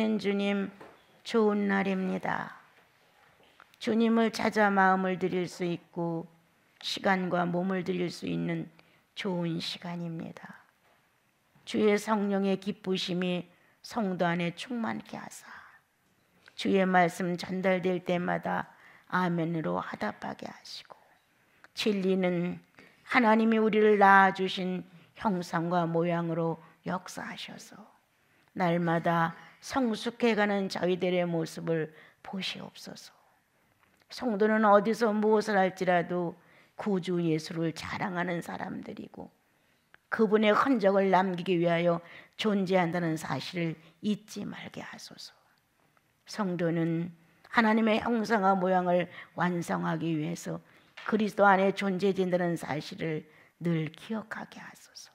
주님, 좋은 날입니다. 주님을 찾아 마음을 드릴 수 있고 시간과 몸을 드릴 수 있는 좋은 시간입니다. 주의 성령의 기쁘심이 성도 안에 충만케 하사 주의 말씀 전달될 때마다 아멘으로 화답하게 하시고, 진리는 하나님이 우리를 낳아주신 형상과 모양으로 역사하셔서 날마다 성숙해가는 저희들의 모습을 보시옵소서. 성도는 어디서 무엇을 할지라도 구주 예수를 자랑하는 사람들이고 그분의 흔적을 남기기 위하여 존재한다는 사실을 잊지 말게 하소서. 성도는 하나님의 형상과 모양을 완성하기 위해서 그리스도 안에 존재된다는 사실을 늘 기억하게 하소서.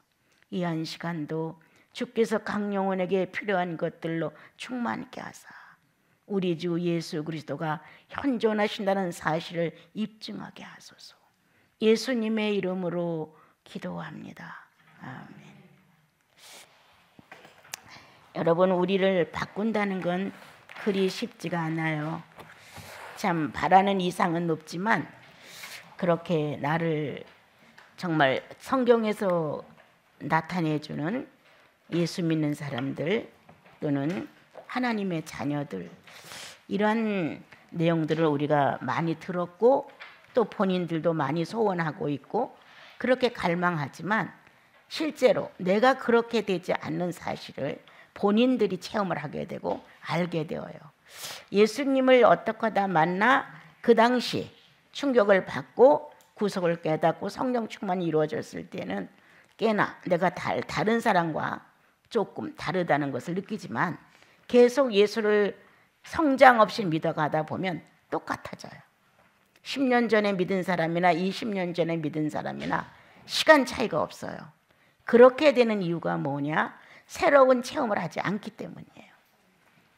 이 한 시간도 주께서 각 영혼에게 필요한 것들로 충만케 하사 우리 주 예수 그리스도가 현존하신다는 사실을 입증하게 하소서. 예수님의 이름으로 기도합니다. 아멘. 여러분, 우리를 바꾼다는 건 그리 쉽지가 않아요. 참 바라는 이상은 높지만 그렇게 나를 정말 성경에서 나타내주는 예수 믿는 사람들 또는 하나님의 자녀들, 이러한 내용들을 우리가 많이 들었고 또 본인들도 많이 소원하고 있고 그렇게 갈망하지만 실제로 내가 그렇게 되지 않는 사실을 본인들이 체험을 하게 되고 알게 되어요. 예수님을 어떻게 하다 만나 그 당시 충격을 받고 구속을 깨닫고 성령 충만이 이루어졌을 때는 꽤나 내가 다른 사람과 조금 다르다는 것을 느끼지만 계속 예수를 성장 없이 믿어가다 보면 똑같아져요. 10년 전에 믿은 사람이나 20년 전에 믿은 사람이나 시간 차이가 없어요. 그렇게 되는 이유가 뭐냐? 새로운 체험을 하지 않기 때문이에요.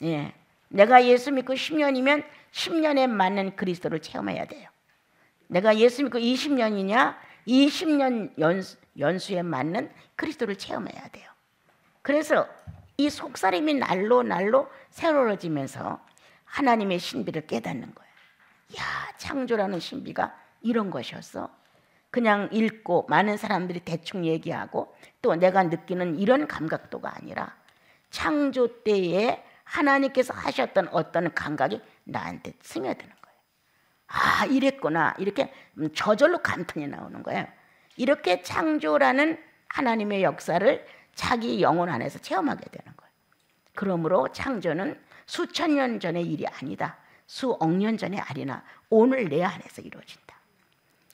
예, 내가 예수 믿고 10년이면 10년에 맞는 그리스도를 체험해야 돼요. 내가 예수 믿고 20년이냐? 20년 연수에 맞는 그리스도를 체험해야 돼요. 그래서 이 속사람이 날로 새로워지면서 하나님의 신비를 깨닫는 거예요. 야, 창조라는 신비가 이런 것이었어. 그냥 읽고 많은 사람들이 대충 얘기하고 또 내가 느끼는 이런 감각도가 아니라 창조 때에 하나님께서 하셨던 어떤 감각이 나한테 스며드는 거예요. 아, 이랬구나. 이렇게 저절로 감탄이 나오는 거예요. 이렇게 창조라는 하나님의 역사를 자기 영혼 안에서 체험하게 되는 거예요. 그러므로 창조는 수천 년 전의 일이 아니다. 수억 년 전의 아니나 오늘 내 안에서 이루어진다.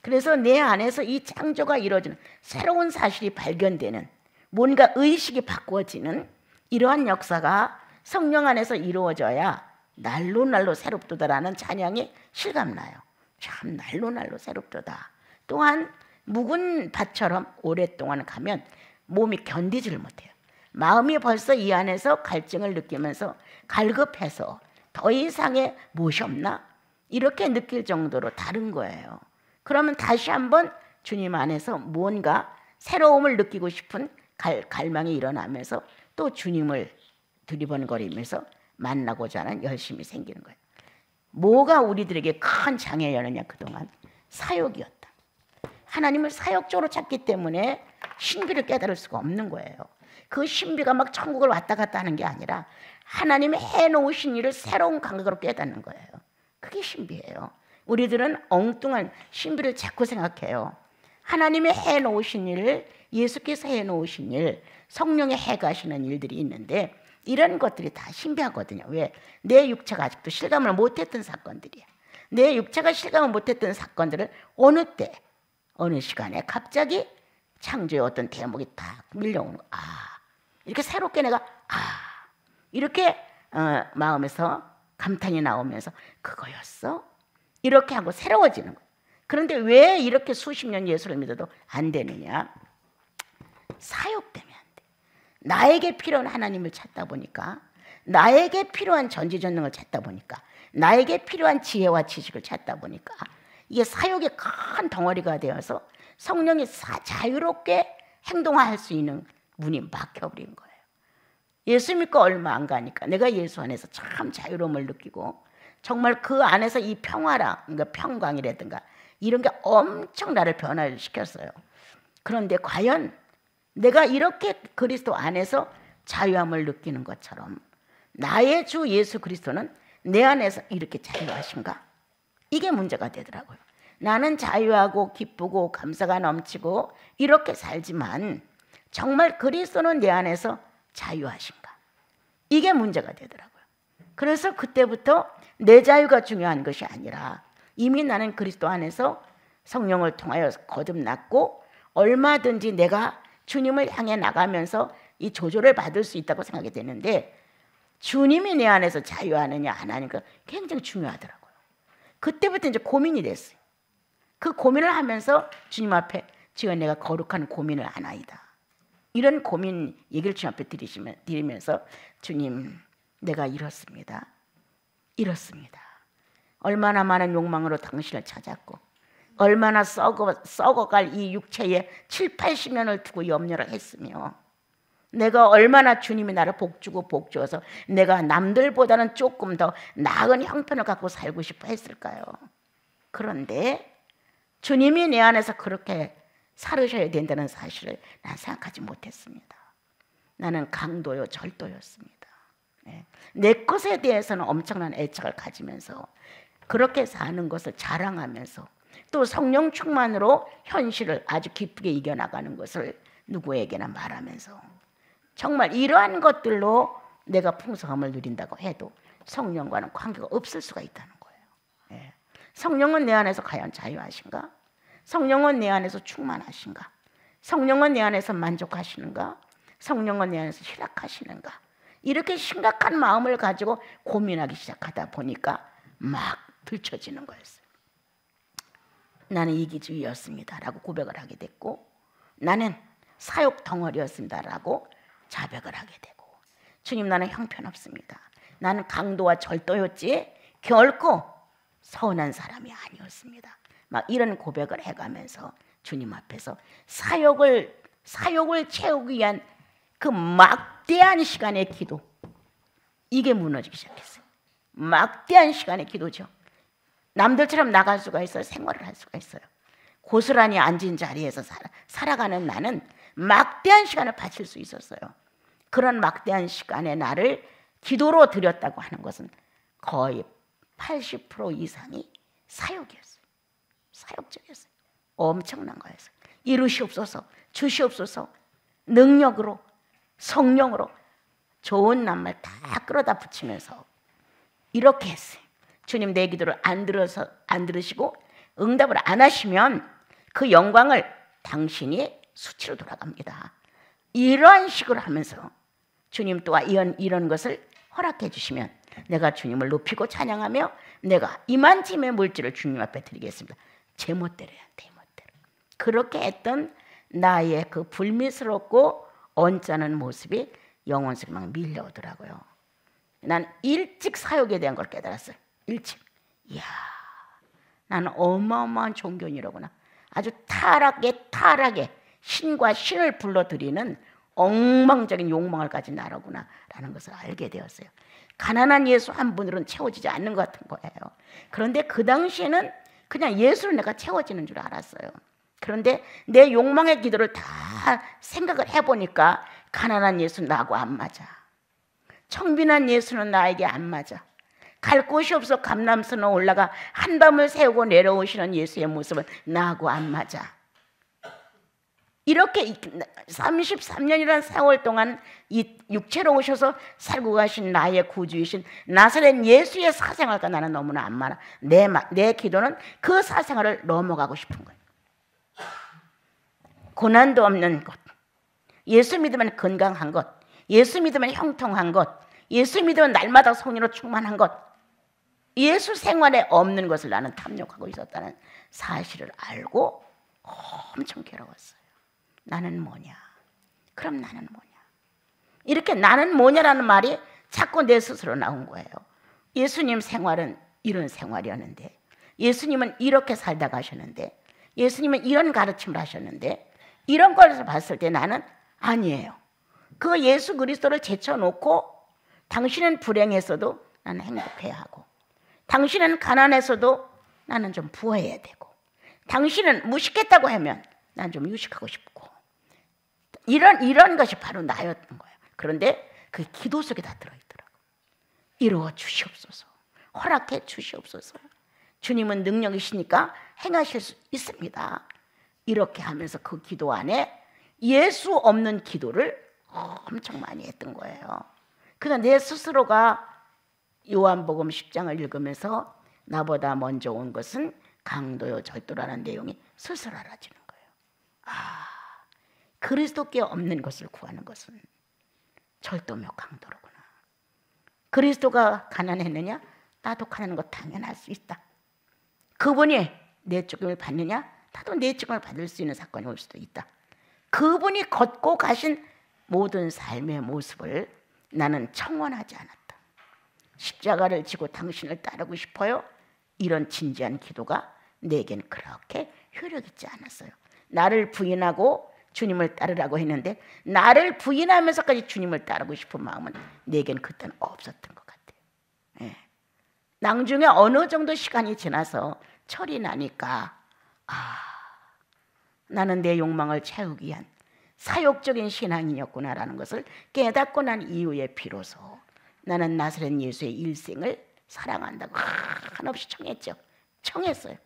그래서 내 안에서 이 창조가 이루어지는 새로운 사실이 발견되는, 뭔가 의식이 바꾸어지는 이러한 역사가 성령 안에서 이루어져야 날로 새롭도다라는 찬양이 실감나요. 참 날로 새롭도다. 또한 묵은 밭처럼 오랫동안 가면 몸이 견디지를 못해요. 마음이 벌써 이 안에서 갈증을 느끼면서 갈급해서 더 이상의 무엇이 없나? 이렇게 느낄 정도로 다른 거예요. 그러면 다시 한번 주님 안에서 무언가 새로움을 느끼고 싶은 갈망이 일어나면서 또 주님을 두리번거리면서 만나고자 하는 열심이 생기는 거예요. 뭐가 우리들에게 큰 장애였느냐? 그동안 사역이었다. 하나님을 사역적으로 찾기 때문에 신비를 깨달을 수가 없는 거예요. 그 신비가 막 천국을 왔다 갔다 하는 게 아니라 하나님이 해놓으신 일을 새로운 감각으로 깨닫는 거예요. 그게 신비예요. 우리들은 엉뚱한 신비를 자꾸 생각해요. 하나님이 해놓으신 일, 예수께서 해놓으신 일, 성령의 해가시는 일들이 있는데 이런 것들이 다 신비하거든요. 왜? 내 육체가 아직도 실감을 못했던 사건들이야. 내 육체가 실감을 못했던 사건들을 어느 때, 어느 시간에 갑자기 창조의 어떤 대목이 딱 밀려오는 거야. 아, 이렇게 새롭게 내가 이렇게 마음에서 감탄이 나오면서 그거였어? 이렇게 하고 새로워지는 거예요. 그런데 왜 이렇게 수십 년 예수를 믿어도 안 되느냐? 사역 때문에 안 돼. 나에게 필요한 하나님을 찾다 보니까, 나에게 필요한 전지전능을 찾다 보니까, 나에게 필요한 지혜와 지식을 찾다 보니까 이게 사역의 큰 덩어리가 되어서 성령이 자유롭게 행동할 수 있는 문이 막혀버린 거예요. 예수 믿고 얼마 안 가니까 내가 예수 안에서 참 자유로움을 느끼고 정말 그 안에서 이 평화라, 그러니까 평강이라든가 이런 게 엄청 나를 변화시켰어요. 그런데 과연 내가 이렇게 그리스도 안에서 자유함을 느끼는 것처럼 나의 주 예수 그리스도는 내 안에서 이렇게 자유하신가? 이게 문제가 되더라고요. 나는 자유하고 기쁘고 감사가 넘치고 이렇게 살지만 정말 그리스도는 내 안에서 자유하신가? 이게 문제가 되더라고요. 그래서 그때부터 내 자유가 중요한 것이 아니라 이미 나는 그리스도 안에서 성령을 통하여 거듭났고 얼마든지 내가 주님을 향해 나가면서 이 조절을 받을 수 있다고 생각이 되는데 주님이 내 안에서 자유하느냐 안 하느냐가 굉장히 중요하더라고요. 그때부터 이제 고민이 됐어요. 그 고민을 하면서 주님 앞에 주여 내가 거룩한 고민을 하나이다. 이런 고민 얘기를 주님 앞에 드리면서 주님 내가 이렇습니다. 이렇습니다. 얼마나 많은 욕망으로 당신을 찾았고 얼마나 썩어갈 이 육체에 7, 80년을 두고 염려를 했으며 내가 얼마나 주님이 나를 복주고 복주어서 내가 남들보다는 조금 더 나은 형편을 갖고 살고 싶어 했을까요? 그런데 주님이 내 안에서 그렇게 살으셔야 된다는 사실을 난 생각하지 못했습니다. 나는 강도요 절도였습니다. 내 것에 대해서는 엄청난 애착을 가지면서 그렇게 사는 것을 자랑하면서 또 성령 충만으로 현실을 아주 기쁘게 이겨나가는 것을 누구에게나 말하면서 정말 이러한 것들로 내가 풍성함을 누린다고 해도 성령과는 관계가 없을 수가 있다는 거예요. 성령은 내 안에서 과연 자유하신가? 성령은 내 안에서 충만하신가? 성령은 내 안에서 만족하시는가? 성령은 내 안에서 희락하시는가? 이렇게 심각한 마음을 가지고 고민하기 시작하다 보니까 막 들춰지는 거였어요. 나는 이기주의였습니다 라고 고백을 하게 됐고 나는 사욕 덩어리였습니다 라고 자백을 하게 되고 주님 나는 형편없습니다. 나는 강도와 절도였지 결코 서운한 사람이 아니었습니다. 막 이런 고백을 해가면서 주님 앞에서 사욕을 채우기 위한 그 막대한 시간의 기도 이게 무너지기 시작했어요. 막대한 시간의 기도죠. 남들처럼 나갈 수가 있어요. 생활을 할 수가 있어요. 고스란히 앉은 자리에서 살아가는 나는 막대한 시간을 바칠 수 있었어요. 그런 막대한 시간에 나를 기도로 드렸다고 하는 것은 거의 80% 이상이 사욕이었어요. 사욕적이었어요. 엄청난 거였어요. 이루시옵소서, 주시옵소서, 능력으로, 성령으로 좋은 낱말 다 끌어다 붙이면서 이렇게 했어요. 주님 내 기도를 안 들으시고 응답을 안 하시면 그 영광을 당신이 수치로 돌아갑니다. 이러한 식으로 하면서 주님 또한 이런 것을 허락해 주시면 내가 주님을 높이고 찬양하며 내가 이만큼의 물질을 주님 앞에 드리겠습니다. 제 멋대로야, 내 멋대로. 그렇게 했던 나의 그 불미스럽고 언짢은 모습이 영혼 속에 막 밀려오더라고요. 난 일찍 사욕에 대한 걸 깨달았어요. 일찍. 이야, 나는 어마어마한 종교인이로구나. 아주 타락에 신과 신을 불러들이는 엉망적인 욕망을 가진 나라구나 라는 것을 알게 되었어요. 가난한 예수 한 분으로는 채워지지 않는 것 같은 거예요. 그런데 그 당시에는 그냥 예수로 내가 채워지는 줄 알았어요. 그런데 내 욕망의 기도를 다 생각을 해보니까 가난한 예수는 나하고 안 맞아. 청빈한 예수는 나에게 안 맞아. 갈 곳이 없어 감람산에 올라가 한밤을 새우고 내려오시는 예수의 모습은 나하고 안 맞아. 이렇게 33년이라는 세월 동안 이 육체로 오셔서 살고 가신 나의 구주이신 나사렛 예수의 사생활과 나는 너무나 안 맞아. 내 기도는 그 사생활을 넘어가고 싶은 거예요. 고난도 없는 것, 예수 믿으면 건강한 것, 예수 믿으면 형통한 것, 예수 믿으면 날마다 성령으로 충만한 것, 예수 생활에 없는 것을 나는 탐욕하고 있었다는 사실을 알고 엄청 괴로웠어요. 나는 뭐냐? 그럼 나는 뭐냐? 이렇게 나는 뭐냐라는 말이 자꾸 내 스스로 나온 거예요. 예수님 생활은 이런 생활이었는데, 예수님은 이렇게 살다 가셨는데, 예수님은 이런 가르침을 하셨는데, 이런 것을 봤을 때 나는 아니에요. 그 예수 그리스도를 제쳐놓고 당신은 불행했어도 나는 행복해야 하고, 당신은 가난했어도 나는 좀 부해야 되고, 당신은 무식했다고 하면 난 좀 유식하고 싶고, 이런 것이 바로 나였던 거예요. 그런데 그 기도 속에 다 들어있더라고요. 이루어 주시옵소서, 허락해 주시옵소서, 주님은 능력이시니까 행하실 수 있습니다. 이렇게 하면서 그 기도 안에 예수 없는 기도를 엄청 많이 했던 거예요. 그러니까 내 스스로가 요한복음 10장을 읽으면서 나보다 먼저 온 것은 강도요 절도라는 내용이 슬슬 알아지는 거예요. 아, 그리스도께 없는 것을 구하는 것은 절도며 강도로구나. 그리스도가 가난했느냐? 나도 가난한 거 당연할 수 있다. 그분이 내 쪽임을 받느냐? 나도 내 쪽임을 받을 수 있는 사건이 올 수도 있다. 그분이 걷고 가신 모든 삶의 모습을 나는 청원하지 않았다. 십자가를 지고 당신을 따르고 싶어요. 이런 진지한 기도가 내겐 그렇게 효력 있지 않았어요. 나를 부인하고 주님을 따르라고 했는데 나를 부인하면서까지 주님을 따르고 싶은 마음은 내겐 그때는 없었던 것 같아요. 예. 나중에 어느 정도 시간이 지나서 철이 나니까 나는 내 욕망을 채우기 위한 사욕적인 신앙이었구나라는 것을 깨닫고 난 이후에 비로소 나는 나사렛 예수의 일생을 사랑한다고 한없이 청했어요.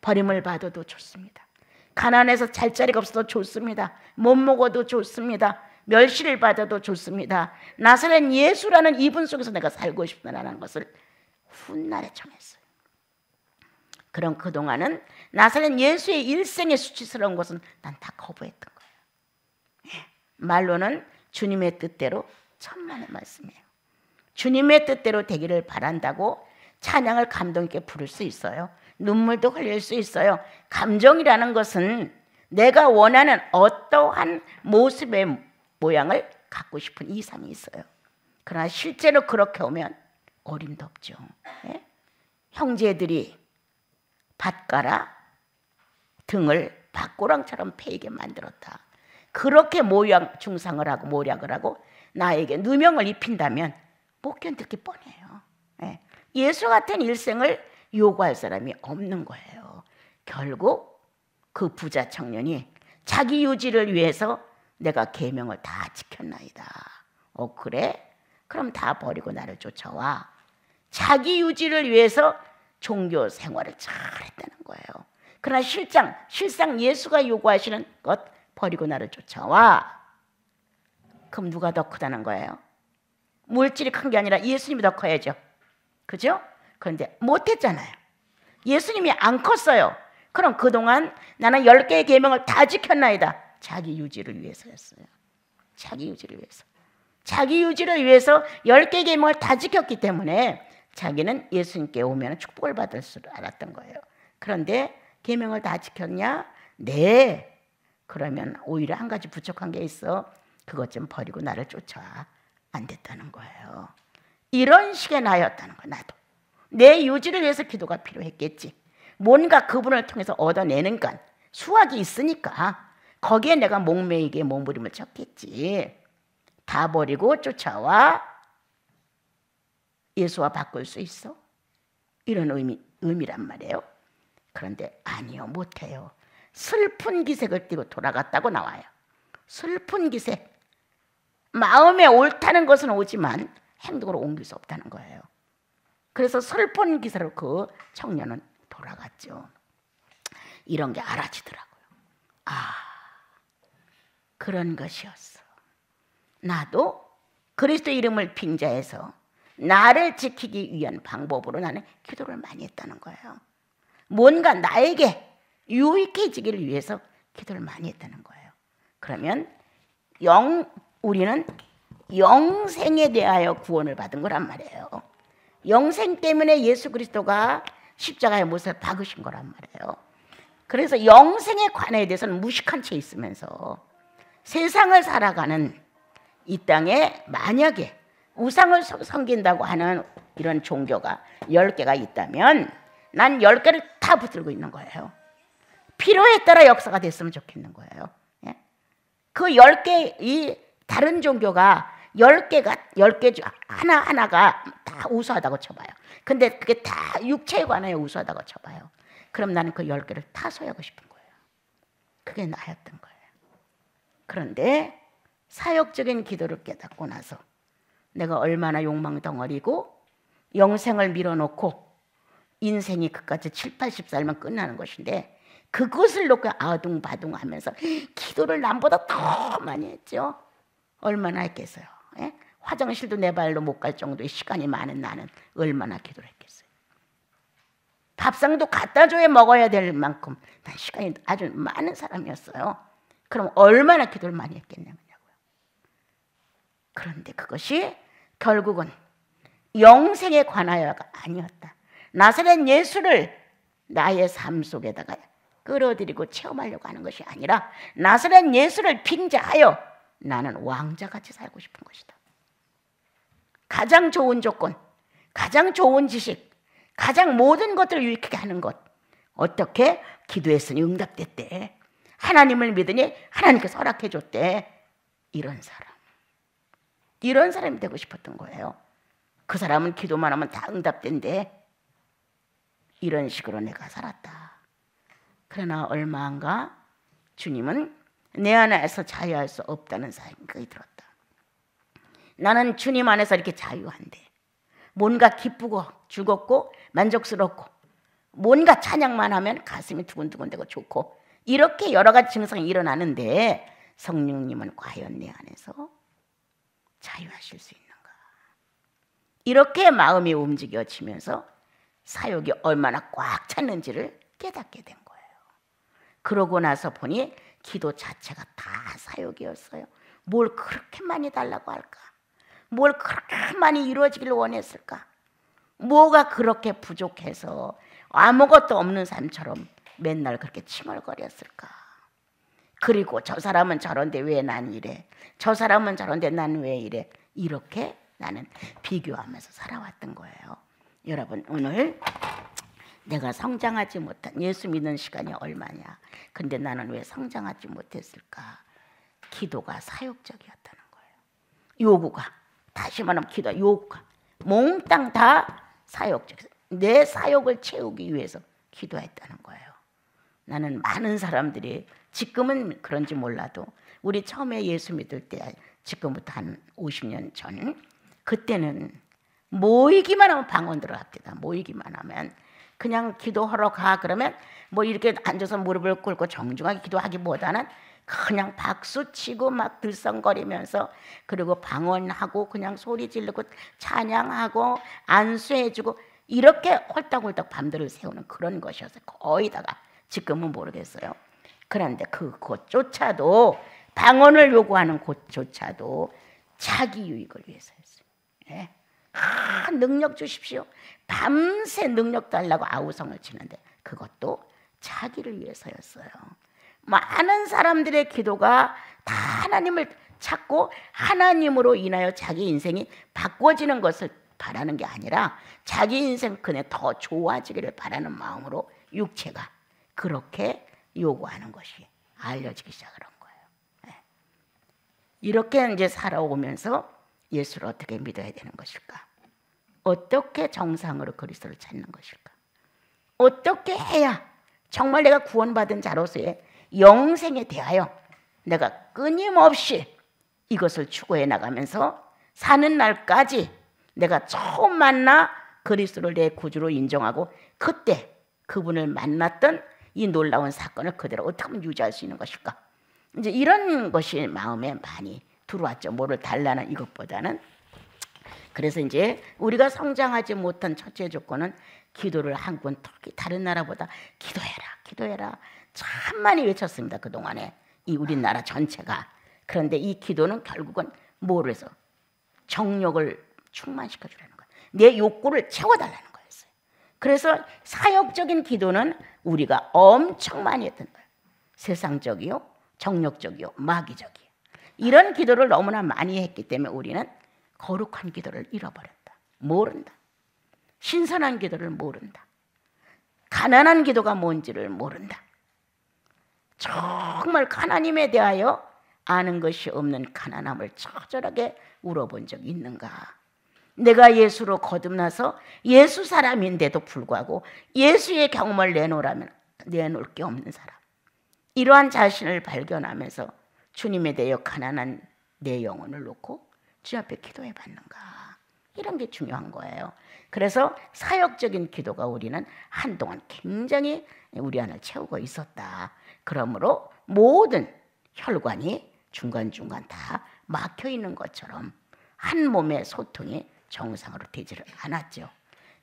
버림을 받아도 좋습니다. 가난해서 잘 자리가 없어도 좋습니다. 못 먹어도 좋습니다. 멸시를 받아도 좋습니다. 나사렛 예수라는 이분 속에서 내가 살고 싶다라는 것을 훗날에 청했어요. 그럼 그동안은 나사렛 예수의 일생의 수치스러운 것은 난 다 거부했던 거예요. 말로는 주님의 뜻대로 천만의 말씀이에요. 주님의 뜻대로 되기를 바란다고 찬양을 감동 있게 부를 수 있어요. 눈물도 흘릴 수 있어요. 감정이라는 것은 내가 원하는 어떠한 모습의 모양을 갖고 싶은 이상이 있어요. 그러나 실제로 그렇게 오면 어림도 없죠. 예? 형제들이 밭가라 등을 밭고랑처럼 패이게 만들었다. 그렇게 모양 중상을 하고 모략을 하고 나에게 누명을 입힌다면 못 견딜 게 뻔해요. 예. 예수 같은 일생을 요구할 사람이 없는 거예요. 결국 그 부자 청년이 자기 유지를 위해서 내가 계명을 다 지켰나이다. 그래? 그럼 다 버리고 나를 쫓아와. 자기 유지를 위해서 종교 생활을 잘했다는 거예요. 그러나 실상 예수가 요구하시는 것 버리고 나를 쫓아와. 그럼 누가 더 크다는 거예요? 물질이 큰 게 아니라 예수님이 더 커야죠. 그죠? 그런데 못했잖아요. 예수님이 안 컸어요. 그럼 그동안 나는 10개의 계명을 다 지켰나이다. 자기 유지를 위해서였어요. 자기 유지를 위해서. 자기 유지를 위해서 10개의 계명을 다 지켰기 때문에 자기는 예수님께 오면 축복을 받을 줄 알았던 거예요. 그런데 계명을 다 지켰냐? 네. 그러면 오히려 한 가지 부족한 게 있어. 그것 좀 버리고 나를 쫓아. 안 됐다는 거예요. 이런 식의 나였다는 거예요. 나도. 내 유지를 위해서 기도가 필요했겠지. 뭔가 그분을 통해서 얻어내는 건 수확이 있으니까 거기에 내가 목매이게 몸부림을 쳤겠지. 다 버리고 쫓아와. 예수와 바꿀 수 있어? 이런 의미란 말이에요. 그런데 아니요, 못해요. 슬픈 기색을 띠고 돌아갔다고 나와요. 슬픈 기색. 마음에 옳다는 것은 오지만 행동으로 옮길 수 없다는 거예요. 그래서 슬픈 기세로 그 청년은 돌아갔죠. 이런 게 알아지더라고요. 그런 것이었어. 나도 그리스도 이름을 빙자해서 나를 지키기 위한 방법으로 나는 기도를 많이 했다는 거예요. 뭔가 나에게 유익해지기를 위해서 기도를 많이 했다는 거예요. 그러면 우리는 영생에 대하여 구원을 받은 거란 말이에요. 영생 때문에 예수 그리스도가 십자가의 못을 박으신 거란 말이에요. 그래서 영생에 관해 대해서는 무식한 채 있으면서 세상을 살아가는 이 땅에 만약에 우상을 섬긴다고 하는 이런 종교가 10개가 있다면 난 10개를 다 붙들고 있는 거예요. 필요에 따라 역사가 됐으면 좋겠는 거예요. 그 10개 이 다른 종교가 10개 하나하나가 다 우수하다고 쳐봐요. 근데 그게 다 육체에 관하여 우수하다고 쳐봐요. 그럼 나는 그 10개를 다 소유하고 싶은 거예요. 그게 나였던 거예요. 그런데 사역적인 기도를 깨닫고 나서 내가 얼마나 욕망 덩어리고 영생을 밀어놓고 인생이 그까지 7, 80살만 끝나는 것인데 그것을 놓고 아둥바둥 하면서 기도를 남보다 더 많이 했죠. 얼마나 했겠어요. 예? 화장실도 내 발로 못 갈 정도의 시간이 많은 나는 얼마나 기도를 했겠어요. 밥상도 갖다 줘야 먹어야 될 만큼 난 시간이 아주 많은 사람이었어요. 그럼 얼마나 기도를 많이 했겠냐고요. 그런데 그것이 결국은 영생에 관하여가 아니었다. 나사렛 예수를 나의 삶 속에다가 끌어들이고 체험하려고 하는 것이 아니라 나사렛 예수를 빙자하여 나는 왕자같이 살고 싶은 것이다. 가장 좋은 조건, 가장 좋은 지식, 가장 모든 것들을 유익하게 하는 것. 어떻게? 기도했으니 응답됐대. 하나님을 믿으니 하나님께서 허락해 줬대. 이런 사람이 되고 싶었던 거예요. 그 사람은 기도만 하면 다 응답된대. 이런 식으로 내가 살았다. 그러나 얼마 안가 주님은 내 안에서 자유할 수 없다는 생각이 들었다. 나는 주님 안에서 이렇게 자유한데 뭔가 기쁘고 즐겁고 만족스럽고 뭔가 찬양만 하면 가슴이 두근두근되고 좋고 이렇게 여러 가지 증상이 일어나는데 성령님은 과연 내 안에서 자유하실 수 있는가? 이렇게 마음이 움직여지면서 사역이 얼마나 꽉 찼는지를 깨닫게 된 거예요. 그러고 나서 보니 기도 자체가 다 사역이었어요. 뭘 그렇게 많이 달라고 할까? 뭘 그렇게 많이 이루어지기를 원했을까? 뭐가 그렇게 부족해서 아무것도 없는 사람처럼 맨날 그렇게 칭얼거렸을까? 그리고 저 사람은 저런데 왜 난 이래? 저 사람은 저런데 난 왜 이래? 이렇게 나는 비교하면서 살아왔던 거예요. 여러분, 오늘 내가 성장하지 못한 예수 믿는 시간이 얼마냐? 근데 나는 왜 성장하지 못했을까? 기도가 사역적이었다는 거예요. 요구가, 다시 말하면 기도가 요구가 몽땅 다 사역적. 내 사역을 채우기 위해서 기도했다는 거예요. 나는 많은 사람들이 지금은 그런지 몰라도 우리 처음에 예수 믿을 때 지금부터 한 50년 전 그때는 모이기만 하면 방언 들어갑니다. 모이기만 하면 그냥 기도하러 가 그러면 뭐 이렇게 앉아서 무릎을 꿇고 정중하게 기도하기보다는 그냥 박수치고 막 들썩거리면서 그리고 방언하고 그냥 소리 지르고 찬양하고 안수해주고 이렇게 홀딱홀딱 밤들을 세우는 그런 것이었어요. 거의 다가. 지금은 모르겠어요. 그런데 그곳조차도 방언을 요구하는 곳조차도 자기 유익을 위해서였어요. 예? 능력 주십시오. 밤새 능력 달라고 아우성을 치는데 그것도 자기를 위해서였어요. 많은 사람들의 기도가 다 하나님을 찾고 하나님으로 인하여 자기 인생이 바꿔지는 것을 바라는 게 아니라 자기 인생 그네 더 좋아지기를 바라는 마음으로 육체가 그렇게 요구하는 것이 알려지기 시작한 거예요. 이렇게 이제 살아오면서 예수를 어떻게 믿어야 되는 것일까? 어떻게 정상으로 그리스도를 찾는 것일까? 어떻게 해야 정말 내가 구원받은 자로서의 영생에 대하여 내가 끊임없이 이것을 추구해 나가면서 사는 날까지 내가 처음 만나 그리스도를 내 구주로 인정하고 그때 그분을 만났던 이 놀라운 사건을 그대로 어떻게 하면 유지할 수 있는 것일까? 이제 이런 것이 마음에 많이 들어왔죠. 뭐를 달라는 이것보다는. 그래서 이제 우리가 성장하지 못한 첫째 조건은 기도를 한국은 특히 다른 나라보다 기도해라 참 많이 외쳤습니다. 그동안에 이 우리나라 전체가. 그런데 이 기도는 결국은 뭐를 해서 정욕을 충만시켜주라는 거예요. 내 욕구를 채워달라는 거였어요. 그래서 사역적인 기도는 우리가 엄청 많이 했던 거예요. 세상적이요, 정욕적이요, 마귀적이요. 이런 기도를 너무나 많이 했기 때문에 우리는 거룩한 기도를 잃어버렸다. 모른다. 신선한 기도를 모른다. 가난한 기도가 뭔지를 모른다. 정말 하나님에 대하여 아는 것이 없는 가난함을 처절하게 울어본 적이 있는가? 내가 예수로 거듭나서 예수 사람인데도 불구하고 예수의 경험을 내놓을 게 없는 사람. 이러한 자신을 발견하면서 주님에 대하여 가난한 내 영혼을 놓고 주 앞에 기도해 봤는가? 이런 게 중요한 거예요. 그래서 사역적인 기도가 우리는 한동안 굉장히 우리 안을 채우고 있었다. 그러므로 모든 혈관이 중간중간 다 막혀 있는 것처럼 한 몸의 소통이 정상으로 되지를 않았죠.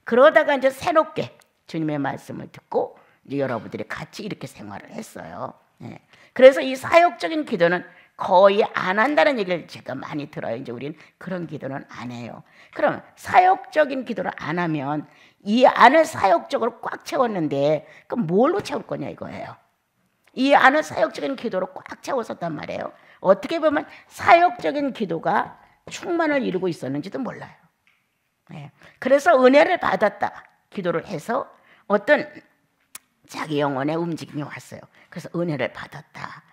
그러다가 이제 새롭게 주님의 말씀을 듣고 이제 여러분들이 같이 이렇게 생활을 했어요. 예. 그래서 이 사역적인 기도는 거의 안 한다는 얘기를 제가 많이 들어요. 이제 우리는 그런 기도는 안 해요. 그럼 사역적인 기도를 안 하면 이 안을 사역적으로 꽉 채웠는데 그럼 뭘로 채울 거냐 이거예요. 이 안을 사역적인 기도로 꽉 채웠었단 말이에요. 어떻게 보면 사역적인 기도가 충만을 이루고 있었는지도 몰라요. 네. 그래서 은혜를 받았다 기도를 해서 어떤 자기 영혼의 움직임이 왔어요. 그래서 은혜를 받았다,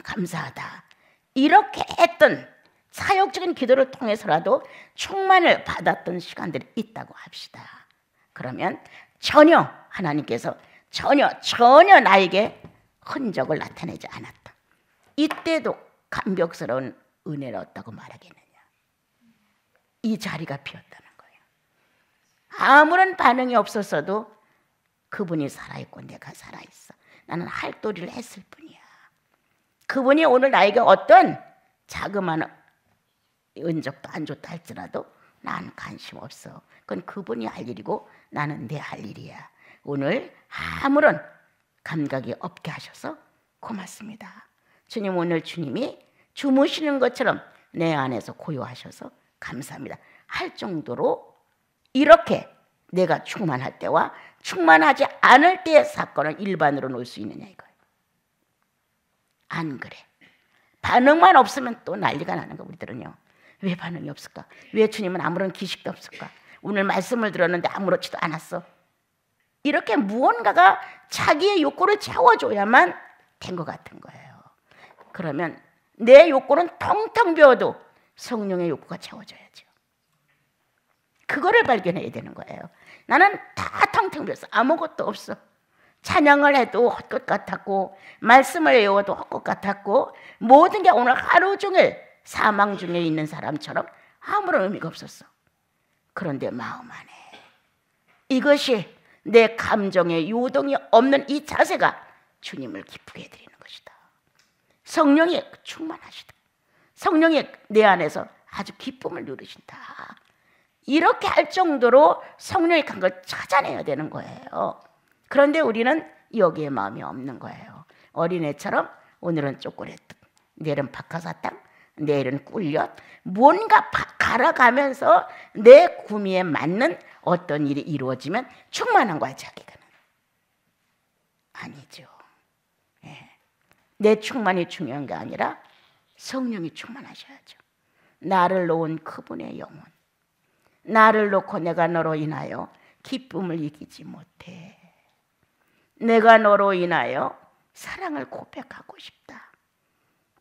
감사하다, 이렇게 했던 사역적인 기도를 통해서라도 충만을 받았던 시간들이 있다고 합시다. 그러면 전혀 하나님께서 전혀 나에게 흔적을 나타내지 않았다. 이때도 감격스러운 은혜를 얻다고 말하겠느냐? 이 자리가 비었다는 거예요. 아무런 반응이 없었어도 그분이 살아있고 내가 살아있어. 나는 할도리를 했을 뿐이야. 그분이 오늘 나에게 어떤 자그마한 은적도 안 줬다 할지라도 난 관심 없어. 그건 그분이 할 일이고 나는 내 할 일이야. 오늘 아무런 감각이 없게 하셔서 고맙습니다. 주님, 오늘 주님이 주무시는 것처럼 내 안에서 고요하셔서 감사합니다 할 정도로 이렇게 내가 충만할 때와 충만하지 않을 때의 사건을 일반으로 놓을 수 있느냐 이거예요. 안 그래. 반응만 없으면 또 난리가 나는 거 우리들은요. 왜 반응이 없을까? 왜 주님은 아무런 기식도 없을까? 오늘 말씀을 들었는데 아무렇지도 않았어. 이렇게 무언가가 자기의 욕구를 채워줘야만 된 것 같은 거예요. 그러면 내 욕구는 텅텅 비어도 성령의 욕구가 채워져야죠. 그거를 발견해야 되는 거예요. 나는 다 텅텅 비어서 아무것도 없어. 찬양을 해도 헛것 같았고 말씀을 외워도 헛것 같았고 모든 게 오늘 하루 종일 사망 중에 있는 사람처럼 아무런 의미가 없었어. 그런데 마음 안에 이것이 내 감정의 요동이 없는 이 자세가 주님을 기쁘게 해드리는 것이다. 성령이 충만하시다. 성령이 내 안에서 아주 기쁨을 누르신다. 이렇게 할 정도로 성령이 간 걸 찾아내야 되는 거예요. 그런데 우리는 여기에 마음이 없는 거예요. 어린애처럼 오늘은 초콜릿, 내일은 박하사탕, 내일은 꿀엿, 뭔가 갈아가면서 내 구미에 맞는 어떤 일이 이루어지면 충만한 거야 자기가는. 아니죠. 예. 내 충만이 중요한 게 아니라 성령이 충만하셔야죠. 나를 놓은 그분의 영혼, 나를 놓고 내가 너로 인하여 기쁨을 이기지 못해. 내가 너로 인하여 사랑을 고백하고 싶다.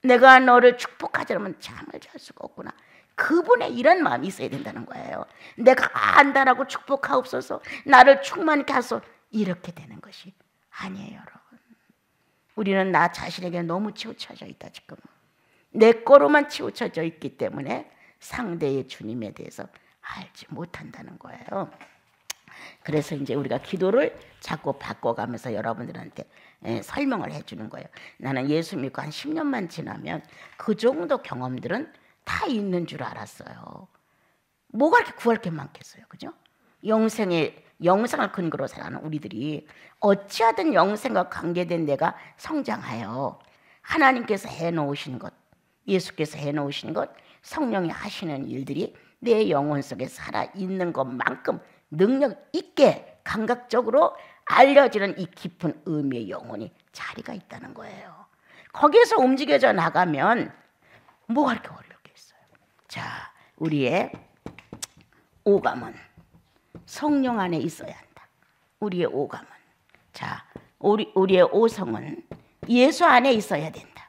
내가 너를 축복하지 않으면 잠을 잘 수가 없구나. 그분의 이런 마음이 있어야 된다는 거예요. 내가 안다라고 축복하옵소서, 나를 충만케 하소서, 이렇게 되는 것이 아니에요. 여러분, 우리는 나 자신에게 너무 치우쳐져 있다. 지금 내 거로만 치우쳐져 있기 때문에 상대의 주님에 대해서 알지 못한다는 거예요. 그래서 이제 우리가 기도를 자꾸 바꿔가면서 여러분들한테 설명을 해주는 거예요. 나는 예수 믿고 한 10년만 지나면 그 정도 경험들은 다 있는 줄 알았어요. 뭐가 이렇게 구할 게 많겠어요, 그죠? 영생을 근거로 살아가는 우리들이 어찌하든 영생과 관계된 내가 성장하여 하나님께서 해놓으신 것, 예수께서 해놓으신 것, 성령이 하시는 일들이 내 영혼 속에 살아있는 것만큼 능력 있게 감각적으로 알려지는 이 깊은 의미의 영혼이 자리가 있다는 거예요. 거기에서 움직여져 나가면 뭐가 이렇게 어렵겠어요. 자, 우리의 오감은 성령 안에 있어야 한다. 우리의 오감은, 자, 우리의 오성은 예수 안에 있어야 된다.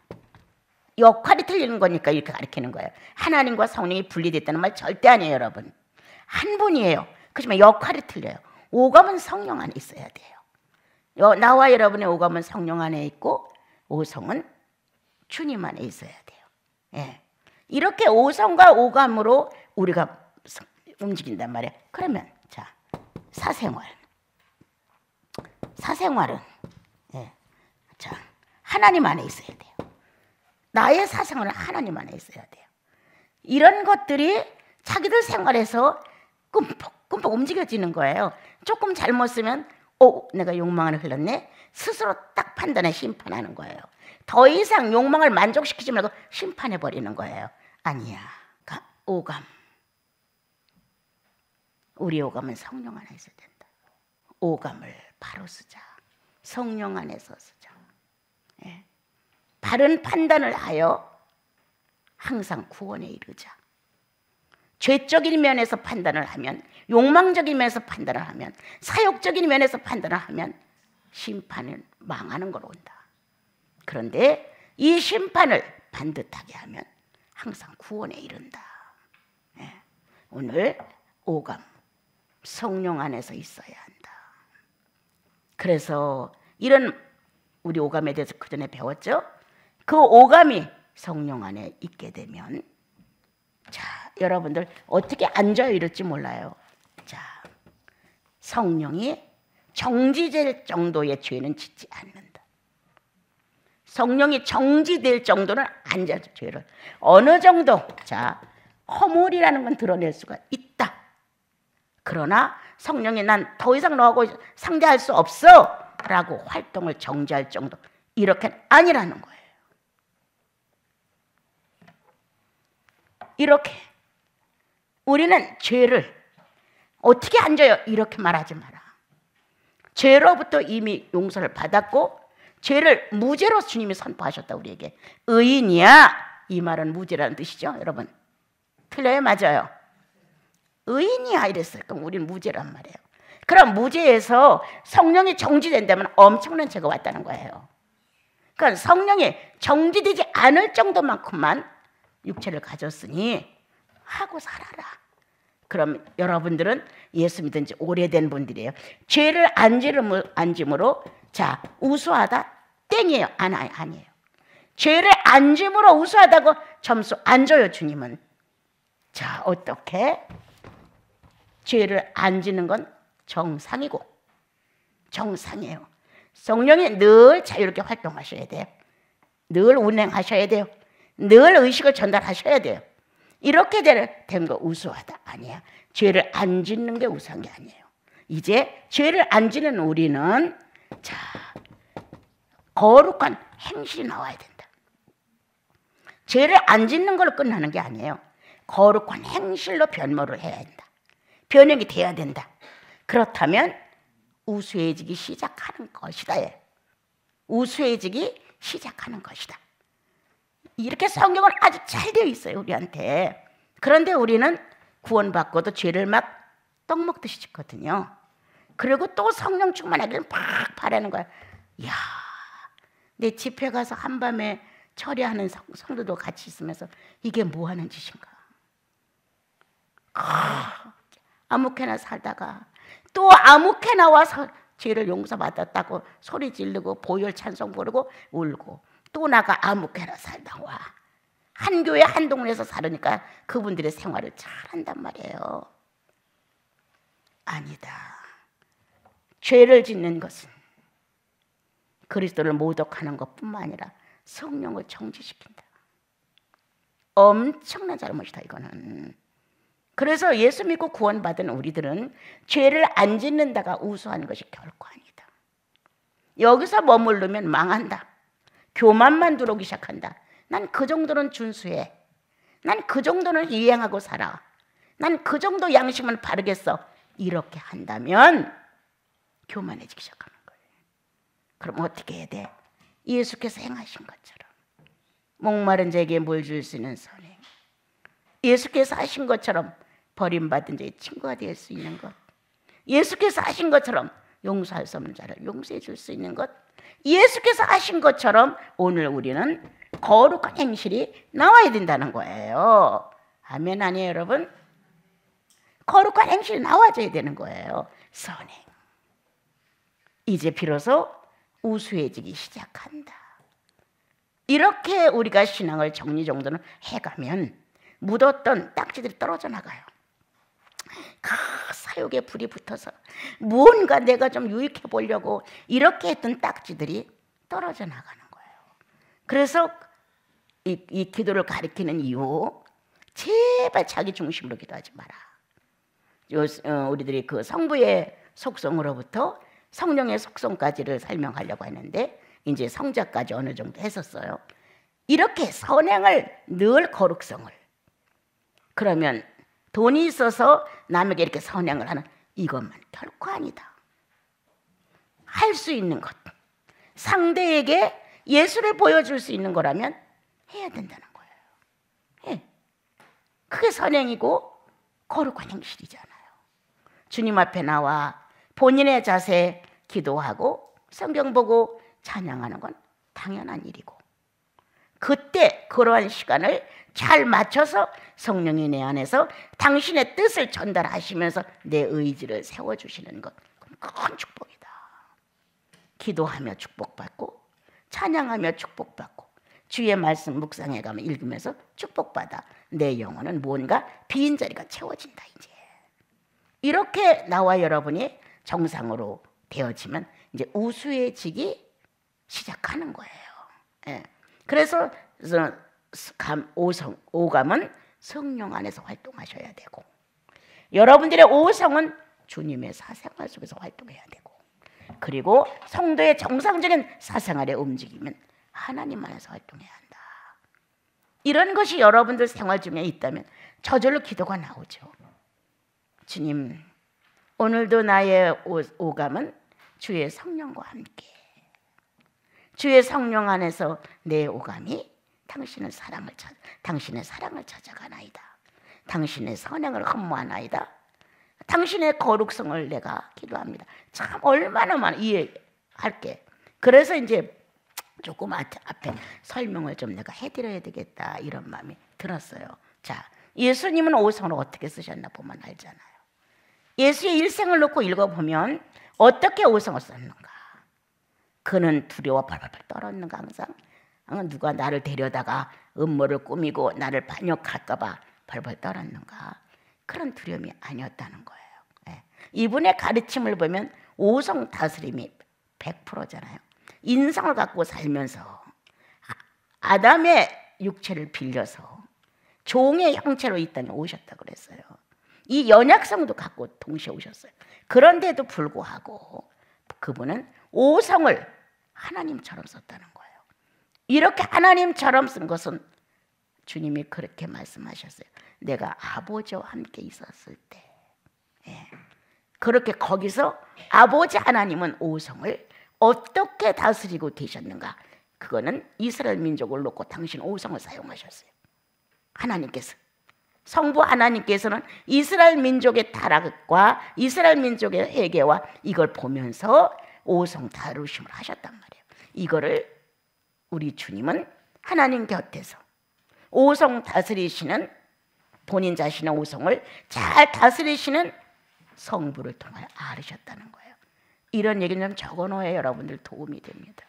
역할이 틀리는 거니까 이렇게 가르치는 거예요. 하나님과 성령이 분리됐다는 말 절대 아니에요, 여러분. 한 분이에요. 그렇지만 역할이 틀려요. 오감은 성령 안에 있어야 돼요. 나와 여러분의 오감은 성령 안에 있고 오성은 주님 안에 있어야 돼요. 예. 이렇게 오성과 오감으로 우리가 움직인단 말이에요. 그러면 자, 사생활은 예. 자, 하나님 안에 있어야 돼요. 나의 사생활은 하나님 안에 있어야 돼요. 이런 것들이 자기들 생활에서 꿈뻑 움직여지는 거예요. 조금 잘못 쓰면 내가 욕망을 흘렀네. 스스로 딱 판단해 심판하는 거예요. 더 이상 욕망을 만족시키지 말고 심판해버리는 거예요. 아니야. 오감. 우리 오감은 성령 안에 있어야 된다. 오감을 바로 쓰자. 성령 안에서 쓰자. 예. 바른 판단을 하여 항상 구원에 이르자. 죄적인 면에서 판단을 하면, 욕망적인 면에서 판단을 하면, 사욕적인 면에서 판단을 하면 심판은 망하는 걸로 온다. 그런데 이 심판을 반듯하게 하면 항상 구원에 이른다. 예. 오늘 오감, 성령 안에서 있어야 한다. 그래서 이런 우리 오감에 대해서 그전에 배웠죠? 그 오감이 성령 안에 있게 되면 자, 여러분들 어떻게 앉아야 이럴지 몰라요. 자, 성령이 정지될 정도의 죄는 짓지 않는다. 성령이 정지될 정도는 앉아서 죄를 어느 정도 자, 허물이라는 건 드러낼 수가 있다. 그러나 성령이 난 더 이상 너하고 상대할 수 없어 라고 활동을 정지할 정도, 이렇게는 아니라는 거예요. 이렇게 우리는 죄를 어떻게 앉아요? 이렇게 말하지 마라. 죄로부터 이미 용서를 받았고 죄를 무죄로 주님이 선포하셨다. 우리에게 의인이야, 이 말은 무죄라는 뜻이죠. 여러분 틀려요? 맞아요? 의인이야 이랬어요. 그럼 우리는 무죄란 말이에요. 그럼 무죄에서 성령이 정지된다면 엄청난 죄가 왔다는 거예요. 그러니까 성령이 정지되지 않을 정도만큼만 육체를 가졌으니 하고 살아라. 그럼 여러분들은 예수 믿은 지 오래된 분들이에요. 죄를 안짐으로 자, 우수하다 땡이에요. 아니에요. 죄를 안짐으로 우수하다고 점수 안 줘요, 주님은. 자, 어떻게? 죄를 안 지는 건 정상이고 정상이에요. 성령이 늘 자유롭게 활동하셔야 돼요. 늘 운행하셔야 돼요. 늘 의식을 전달하셔야 돼요. 이렇게 된 거 우수하다 아니야. 죄를 안 짓는 게 우수한 게 아니에요. 이제 죄를 안 짓는 우리는 자, 거룩한 행실이 나와야 된다. 죄를 안 짓는 걸로 끝나는 게 아니에요. 거룩한 행실로 변모를 해야 된다. 변형이 돼야 된다. 그렇다면 우수해지기 시작하는 것이다. 우수해지기 시작하는 것이다. 이렇게 성경은 아주 잘 되어 있어요, 우리한테. 그런데 우리는 구원받고도 죄를 막 떡 먹듯이 짓거든요. 그리고 또 성령 충만하기를 막 바라는 거야. 이야, 내 집회 가서 한밤에 처리하는 성도도 같이 있으면서 이게 뭐 하는 짓인가. 아무렇게나 살다가 또 아무렇게나 와서 죄를 용서받았다고 소리 지르고 보혈 찬송 부르고 울고, 또 나가 아무렇게나 살다 와. 한 교회 한 동네에서 살으니까 그분들의 생활을 잘한단 말이에요. 아니다. 죄를 짓는 것은 그리스도를 모독하는 것뿐만 아니라 성령을 정지시킨다. 엄청난 잘못이다, 이거는. 그래서 예수 믿고 구원받은 우리들은 죄를 안 짓는다가 우수한 것이 결코 아니다. 여기서 머무르면 망한다. 교만만 들어오기 시작한다. 난 그 정도는 준수해. 난 그 정도는 이행하고 살아. 난 그 정도 양심은 바르겠어. 이렇게 한다면 교만해지기 시작하는 거예요. 그럼 어떻게 해야 돼? 예수께서 행하신 것처럼 목마른 자에게 물 줄 수 있는 선행, 예수께서 하신 것처럼 버림받은 자의 친구가 될 수 있는 것, 예수께서 하신 것처럼 용서할 수 없는 자를 용서해 줄 수 있는 것, 예수께서 하신 것처럼 오늘 우리는 거룩한 행실이 나와야 된다는 거예요. 아멘 아니에요 여러분? 거룩한 행실이 나와줘야 되는 거예요. 선행. 이제 비로소 우수해지기 시작한다. 이렇게 우리가 신앙을 정리정돈을 해가면 묻었던 딱지들이 떨어져 나가요. 사욕에 불이 붙어서 무언가 내가 좀 유익해 보려고 이렇게 했던 딱지들이 떨어져 나가는 거예요. 그래서 이 기도를 가리키는 이유, 제발 자기 중심으로 기도하지 마라. 우리들이 그 성부의 속성으로부터 성령의 속성까지를 설명하려고 했는데 이제 성자까지 어느 정도 했었어요. 이렇게 선행을 늘 거룩성을, 그러면 돈이 있어서 남에게 이렇게 선행을 하는 이것만 결코 아니다. 할 수 있는 것, 상대에게 예수를 보여줄 수 있는 거라면 해야 된다는 거예요. 예. 그게 선행이고 거룩한 행실이잖아요. 주님 앞에 나와 본인의 자세 기도하고 성경 보고 찬양하는 건 당연한 일이고, 그때 그러한 시간을 잘 맞춰서 성령이 내 안에서 당신의 뜻을 전달하시면서 내 의지를 세워주시는 것, 큰 축복이다. 기도하며 축복받고 찬양하며 축복받고 주의 말씀 묵상해 가면 읽으면서 축복받아 내 영혼은 뭔가 빈자리가 채워진다. 이제 이렇게 나와 여러분이 정상으로 되어지면 이제 우수해지기 시작하는 거예요. 예. 그래서 오감은 성령 안에서 활동하셔야 되고, 여러분들의 오성은 주님의 사생활 속에서 활동해야 되고, 그리고 성도의 정상적인 사생활에 움직이면 하나님 안에서 활동해야 한다. 이런 것이 여러분들 생활 중에 있다면 저절로 기도가 나오죠. 주님, 오늘도 나의 오감은 주의 성령과 함께, 주의 성령 안에서 내 오감이 당신의 사랑을 찾아가나이다. 당신의 선행을 흠모하나이다. 당신의 거룩성을 내가 기도합니다. 참 얼마나 많이 이해할게. 그래서 이제 조금 앞에 설명을 좀 내가 해드려야 되겠다 이런 마음이 들었어요. 자, 예수님은 오성을 어떻게 쓰셨나 보면 알잖아요. 예수의 일생을 놓고 읽어보면 어떻게 오성을 썼는가. 그는 두려워 발발발 떨었는가. 항상 누가 나를 데려다가 음모를 꾸미고 나를 반역할까 봐 발발 떨었는가. 그런 두려움이 아니었다는 거예요. 예. 이분의 가르침을 보면 오성 다스림이 100%잖아요. 인성을 갖고 살면서 아담의 육체를 빌려서 종의 형체로 이 땅에 오셨다고 그랬어요. 이 연약성도 갖고 동시에 오셨어요. 그런데도 불구하고 그분은 오성을 하나님처럼 썼다는 거예요. 이렇게 하나님처럼 쓴 것은 주님이 그렇게 말씀하셨어요. 내가 아버지와 함께 있었을 때, 예. 그렇게 거기서 아버지 하나님은 오성을 어떻게 다스리고 계셨는가. 그거는 이스라엘 민족을 놓고 당신 오성을 사용하셨어요. 하나님께서, 성부 하나님께서는 이스라엘 민족의 타락과 이스라엘 민족의 회개와 이걸 보면서 오성 다루심을 하셨단 말이에요. 이거를 우리 주님은 하나님 곁에서 오성 다스리시는, 본인 자신의 오성을 잘 다스리시는 성부를 통하여 앓으셨다는 거예요. 이런 얘기는 좀 적어놓아야 여러분들 도움이 됩니다.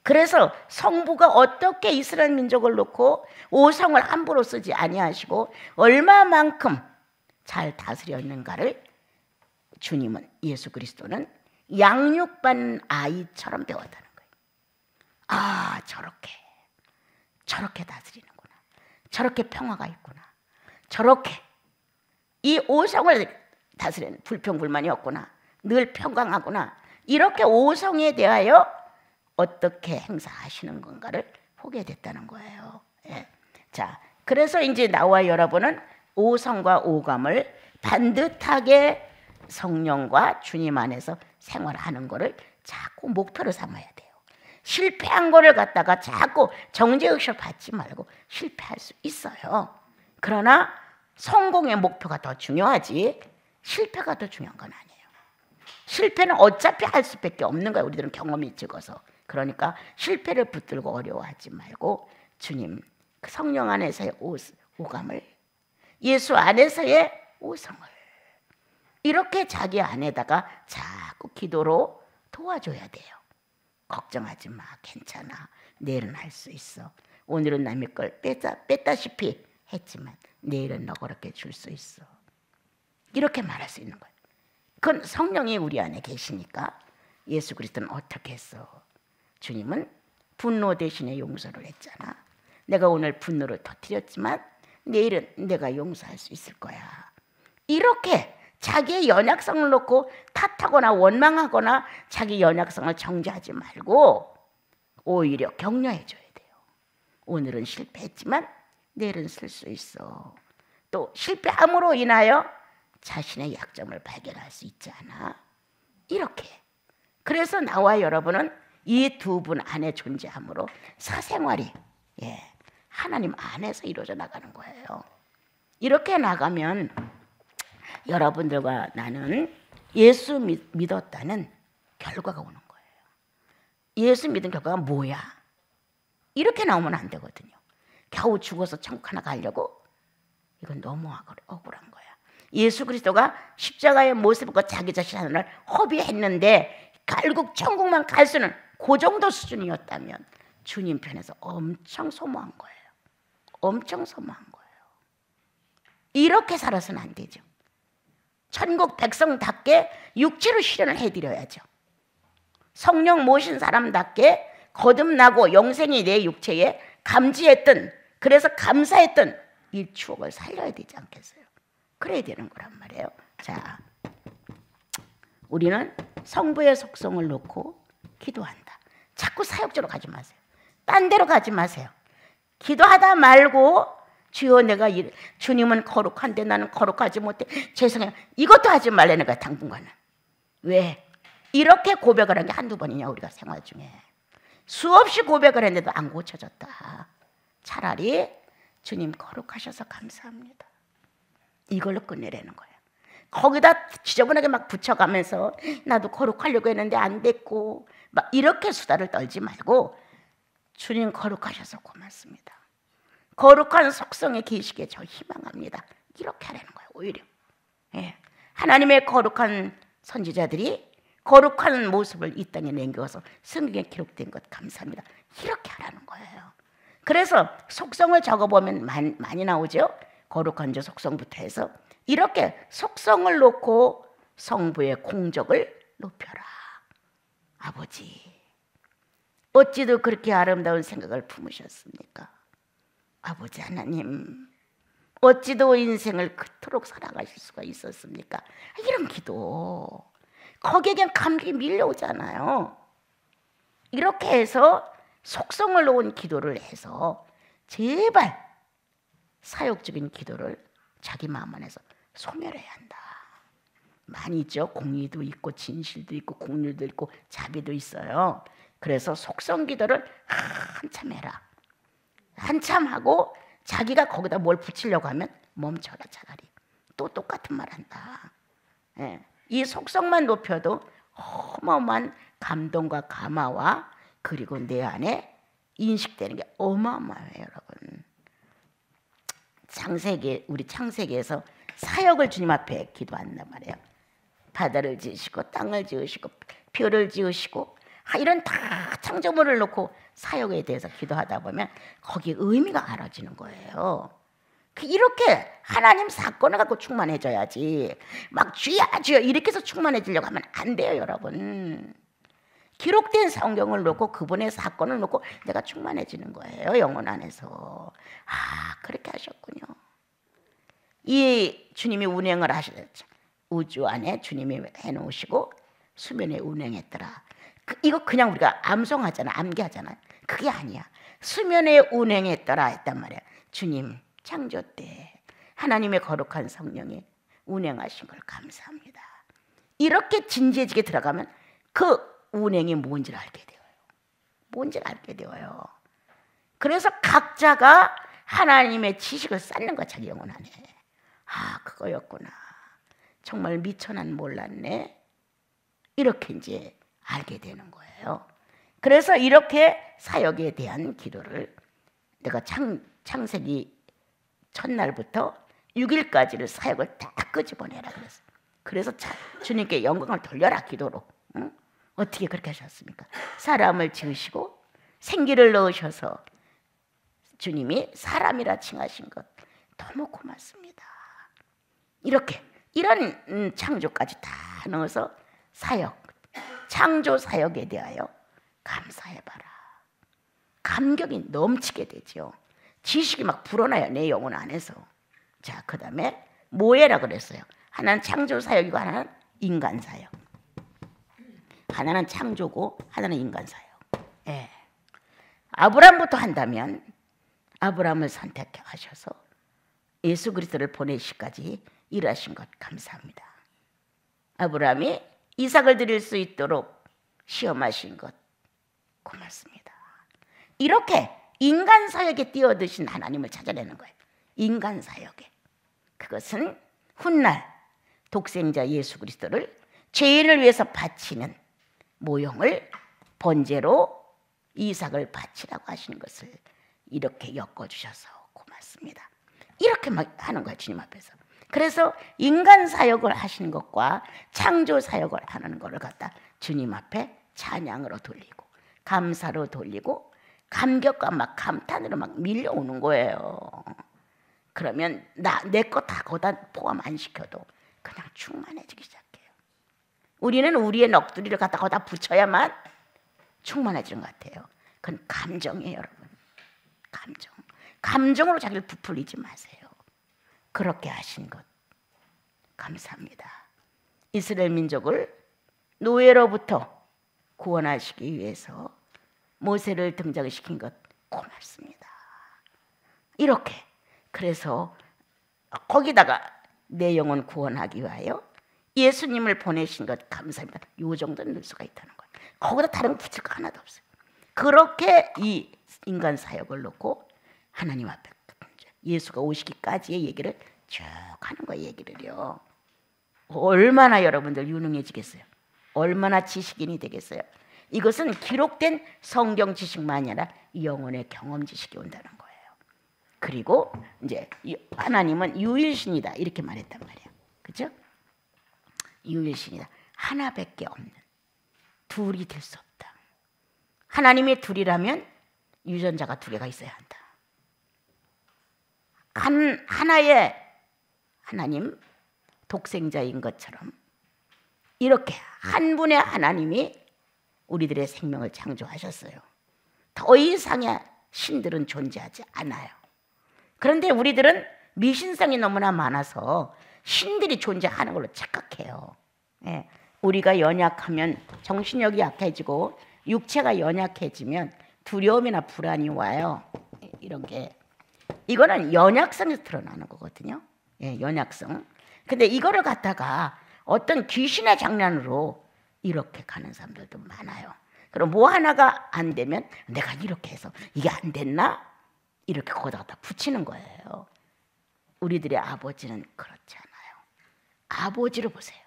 그래서 성부가 어떻게 이스라엘 민족을 놓고 오성을 함부로 쓰지 아니하시고 얼마만큼 잘 다스렸는가를 주님은, 예수 그리스도는 양육받는 아이처럼 배웠다는 거예요. 아, 저렇게 다스리는구나. 저렇게 평화가 있구나. 저렇게 이 오성을 다스리는 불평불만이 없구나. 늘 평강하구나. 이렇게 오성에 대하여 어떻게 행사하시는 건가를 보게 됐다는 거예요. 예. 자, 그래서 이제 나와 여러분은 오성과 오감을 반듯하게 성령과 주님 안에서 생활하는 거를 자꾸 목표로 삼아야 돼요. 실패한 거를 갖다가 자꾸 정죄의식을 받지 말고 실패할 수 있어요. 그러나 성공의 목표가 더 중요하지 실패가 더 중요한 건 아니에요. 실패는 어차피 할 수밖에 없는 거예요. 우리들은 경험이 적어서. 그러니까 실패를 붙들고 어려워하지 말고 주님 그 성령 안에서의 오감을, 예수 안에서의 오성을 이렇게 자기 안에다가 자꾸 기도로 도와줘야 돼요. 걱정하지 마, 괜찮아, 내일은 할 수 있어. 오늘은 남의 걸 뺐다시피 했지만 내일은 너 그렇게 줄 수 있어. 이렇게 말할 수 있는 거예요. 그건 성령이 우리 안에 계시니까. 예수 그리스도는 어떻게 했어? 주님은 분노 대신에 용서를 했잖아. 내가 오늘 분노를 터뜨렸지만 내일은 내가 용서할 수 있을 거야. 이렇게 자기의 연약성을 놓고 탓하거나 원망하거나 자기 연약성을 정죄하지 말고 오히려 격려해 줘야 돼요. 오늘은 실패했지만 내일은 쓸 수 있어. 또 실패함으로 인하여 자신의 약점을 발견할 수 있지 않아? 이렇게. 그래서 나와 여러분은 이 두 분 안에 존재함으로 사생활이 하나님 안에서 이루어져 나가는 거예요. 이렇게 나가면 여러분들과 나는 예수 믿었다는 결과가 오는 거예요. 예수 믿은 결과가 뭐야? 이렇게 나오면 안 되거든요. 겨우 죽어서 천국 하나 가려고? 이건 너무 억울한 거야. 예수 그리스도가 십자가의 모습과 자기 자신 하나를 허비했는데 결국 천국만 갈 수는 그 정도 수준이었다면 주님 편에서 엄청 소모한 거예요. 엄청 소모한 거예요. 이렇게 살아서는 안 되죠. 천국 백성답게 육체로 실현을 해드려야죠. 성령 모신 사람답게 거듭나고 영생이 내 육체에 감지했던, 그래서 감사했던 이 추억을 살려야 되지 않겠어요? 그래야 되는 거란 말이에요. 자, 우리는 성부의 속성을 놓고 기도한다. 자꾸 사역적으로 가지 마세요. 딴 데로 가지 마세요. 기도하다 말고 주여 내가 주님은 거룩한데 나는 거룩하지 못해 죄송해요. 이것도 하지 말라는 거야. 당분간은. 왜? 이렇게 고백을 한 게 한두 번이냐 우리가 생활 중에. 수없이 고백을 했는데도 안 고쳐졌다. 차라리 주님 거룩하셔서 감사합니다. 이걸로 끝내라는 거예요. 거기다 지저분하게 막 붙여가면서 나도 거룩하려고 했는데 안 됐고 막 이렇게 수다를 떨지 말고 주님 거룩하셔서 고맙습니다. 거룩한 속성에 계시기에 저 희망합니다. 이렇게 하라는 거예요. 오히려 하나님의 거룩한 선지자들이 거룩한 모습을 이 땅에 남겨서 성경에 기록된 것 감사합니다. 이렇게 하라는 거예요. 그래서 속성을 적어보면 많이 나오죠. 거룩한 자 속성부터 해서 이렇게 속성을 놓고 성부의 공적을 높여라. 아버지 어찌도 그렇게 아름다운 생각을 품으셨습니까? 아버지 하나님 어찌도 인생을 그토록 살아가실 수가 있었습니까? 이런 기도. 거기에 그냥 감격이 밀려오잖아요. 이렇게 해서 속성을 놓은 기도를 해서 제발 사역적인 기도를 자기 마음 안에서 소멸해야 한다. 많이 있죠. 공의도 있고 진실도 있고 국률도 있고 자비도 있어요. 그래서 속성 기도를 한참 해라. 한참 하고 자기가 거기다 뭘 붙이려고 하면 멈춰라. 차라리 또 똑같은 말 한다. 이 속성만 높여도 어마어마한 감동과 감화와 그리고 내 안에 인식되는 게 어마어마해요. 여러분 우리 창세기에서 사역을 주님 앞에 기도한단 말이에요. 바다를 지으시고 땅을 지으시고 별을 지으시고 이런 다 창조물을 놓고 사역에 대해서 기도하다 보면 거기에 의미가 알아지는 거예요. 이렇게 하나님 사건을 갖고 충만해져야지 막 주야 주야 이렇게 해서 충만해지려고 하면 안 돼요. 여러분 기록된 성경을 놓고 그분의 사건을 놓고 내가 충만해지는 거예요. 영혼 안에서. 그렇게 하셨군요. 이 주님이 운행을 하셨죠. 우주 안에 주님이 해놓으시고 수면에 운행했더라. 이거 그냥 우리가 암송하잖아. 암기하잖아. 그게 아니야. 수면에 운행했더라 했단 말이야. 주님 창조 때 하나님의 거룩한 성령이 운행하신 걸 감사합니다. 이렇게 진지해지게 들어가면 그 운행이 뭔지를 알게 되어요. 뭔지를 알게 되어요. 그래서 각자가 하나님의 지식을 쌓는 거야. 자기 영혼 안에. 그거였구나. 정말 미처 난 몰랐네. 이렇게 이제 알게 되는 거예요. 그래서 이렇게 사역에 대한 기도를 내가 창세기 첫날부터 6일까지를 사역을 다 끄집어내라 그랬어요. 그래서 주님께 영광을 돌려라 기도로. 응? 어떻게 그렇게 하셨습니까? 사람을 지으시고 생기를 넣으셔서 주님이 사람이라 칭하신 것 너무 고맙습니다. 이렇게 이런 창조까지 다 넣어서 사역, 창조 사역에 대하여 감사해봐라. 감격이 넘치게 되죠. 지식이 막 불어나요, 내 영혼 안에서. 자, 그 다음에 뭐해라 그랬어요. 하나는 창조 사역이고 하나는 인간 사역. 하나는 창조고 하나는 인간 사역. 예. 아브라함부터 한다면 아브라함을 선택하셔서 예수 그리스도를 보내시기까지 일하신 것 감사합니다. 아브라함이 이삭을 드릴 수 있도록 시험하신 것 고맙습니다. 이렇게 인간 사역에 뛰어드신 하나님을 찾아내는 거예요. 인간 사역에. 그것은 훗날 독생자 예수 그리스도를 죄인을 위해서 바치는 모형을 번제로 이삭을 바치라고 하시는 것을 이렇게 엮어주셔서 고맙습니다. 이렇게 막 하는 거예요, 주님 앞에서. 그래서 인간 사역을 하시는 것과 창조 사역을 하는 것을 갖다 주님 앞에 찬양으로 돌리고 감사로 돌리고 감격과 막 감탄으로 막 밀려오는 거예요. 그러면 내 거 다 거기다 포함 안 시켜도 그냥 충만해지기 시작해요. 우리는 우리의 넋두리를 갖다 거기다 붙여야만 충만해지는 것 같아요. 그건 감정이에요, 여러분. 감정으로 자기를 부풀리지 마세요. 그렇게 하신 것 감사합니다. 이스라엘 민족을 노예로부터 구원하시기 위해서 모세를 등장시킨 것 고맙습니다. 이렇게 그래서 거기다가 내 영혼 구원하기 위하여 예수님을 보내신 것 감사합니다. 요 정도는 넣을 수가 있다는 거예요. 거기다 다른 거 붙일 거 하나도 없어요. 그렇게 이 인간 사역을 놓고 하나님 앞에 예수가 오시기까지의 얘기를 쭉 하는 거예요. 얘기를요. 얼마나 여러분들 유능해지겠어요? 얼마나 지식인이 되겠어요? 이것은 기록된 성경 지식만이 아니라 영혼의 경험 지식이 온다는 거예요. 그리고 이제 하나님은 유일신이다 이렇게 말했단 말이에요. 그렇죠? 유일신이다. 하나밖에 없는, 둘이 될 수 없다. 하나님이 둘이라면 유전자가 두 개가 있어야 한다. 하나의 하나님 독생자인 것처럼 이렇게 한 분의 하나님이 우리들의 생명을 창조하셨어요. 더 이상의 신들은 존재하지 않아요. 그런데 우리들은 미신성이 너무나 많아서 신들이 존재하는 걸로 착각해요. 예. 우리가 연약하면 정신력이 약해지고 육체가 연약해지면 두려움이나 불안이 와요. 이런 게 이거는 연약성에서 드러나는 거거든요. 예, 연약성. 근데 이거를 갖다가 어떤 귀신의 장난으로 이렇게 가는 사람들도 많아요. 그럼 뭐 하나가 안 되면 내가 이렇게 해서 이게 안 됐나? 이렇게 거기다가 다 붙이는 거예요. 우리들의 아버지는 그렇지 않아요. 아버지로 보세요.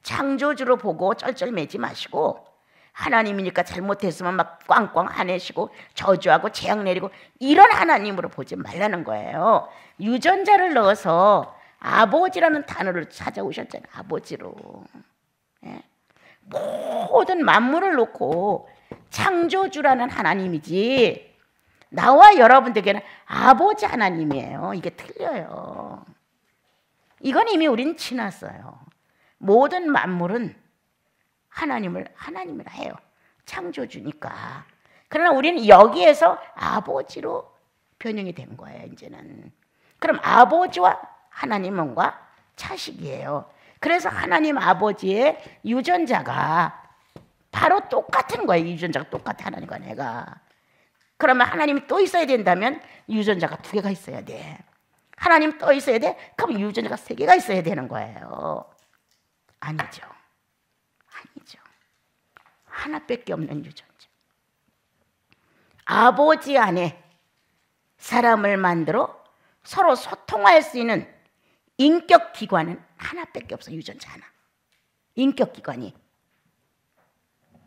창조주로 보고 쩔쩔매지 마시고 하나님이니까 잘못했으면 막 꽝꽝 화내시고 저주하고 재앙 내리고 이런 하나님으로 보지 말라는 거예요. 유전자를 넣어서 아버지라는 단어를 찾아오셨잖아요. 아버지로. 예? 모든 만물을 놓고 창조주라는 하나님이지 나와 여러분들에게는 아버지 하나님이에요. 이게 틀려요. 이건 이미 우린 지났어요. 모든 만물은 하나님이라 해요. 창조주니까. 그러나 우리는 여기에서 아버지로 변형이 된 거예요. 이제는. 그럼 아버지와 하나님과 차식이에요. 그래서 하나님 아버지의 유전자가 바로 똑같은 거예요. 유전자가 똑같아 하나님과 내가. 그러면 하나님이 또 있어야 된다면 유전자가 두 개가 있어야 돼. 하나님 또 있어야 돼? 그럼 유전자가 세 개가 있어야 되는 거예요. 아니죠. 아니죠. 하나밖에 없는 유전자. 아버지 안에 사람을 만들어 서로 소통할 수 있는 인격 기관은 하나밖에 없어. 유전자 하나. 인격 기관이.